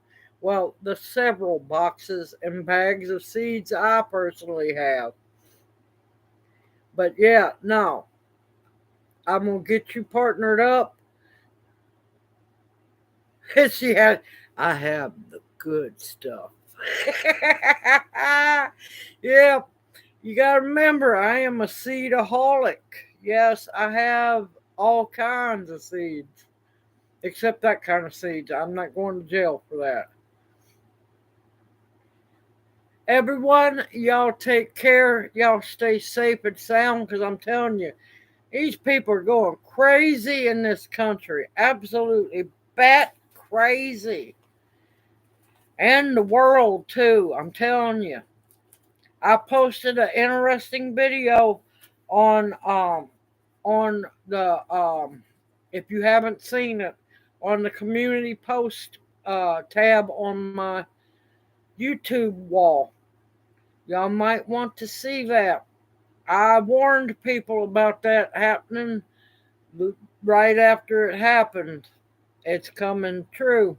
well, the several boxes and bags of seeds I personally have. But yeah, no, I'm going to get you partnered up. She had, I have the good stuff. Yeah, you got to remember, I am a seedaholic. Yes, I have all kinds of seeds, except that kind of seeds. I'm not going to jail for that. Everyone, y'all take care. Y'all stay safe and sound because I'm telling you, these people are going crazy in this country. Absolutely bat crazy. And the world, too. I'm telling you. I posted an interesting video on the if you haven't seen it, on the community post tab on my YouTube wall. Y'all might want to see that. I warned people about that happening right after it happened. It's coming true.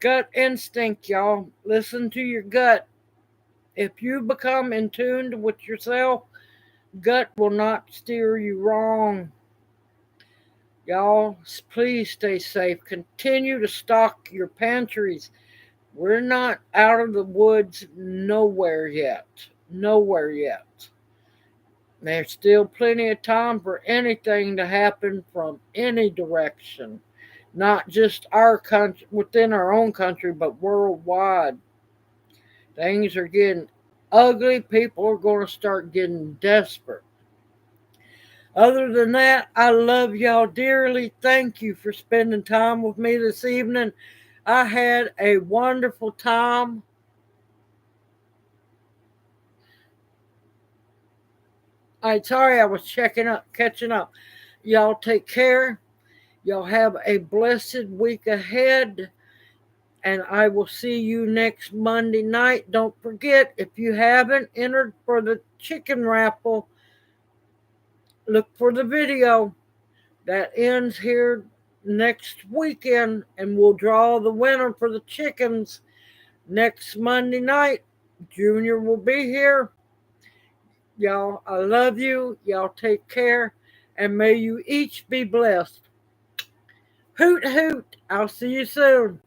Gut instinct, y'all. Listen to your gut. If you become in tune with yourself, gut will not steer you wrong. Y'all, please stay safe. Continue to stock your pantries. We're not out of the woods nowhere yet. Nowhere yet. There's still plenty of time for anything to happen from any direction. Not just our country, within our own country, but worldwide. Things are getting ugly. People are going to start getting desperate. Other than that, I love y'all dearly. Thank you for spending time with me this evening. I had a wonderful time. Sorry, I was catching up. Y'all take care. Y'all have a blessed week ahead. And I will see you next Monday night. Don't forget, if you haven't entered for the chicken raffle, look for the video. That ends here next weekend, and we'll draw the winner for the chickens next Monday night. Junior will be here. Y'all, I love you. Y'all take care, and may you each be blessed. Hoot, hoot. I'll see you soon.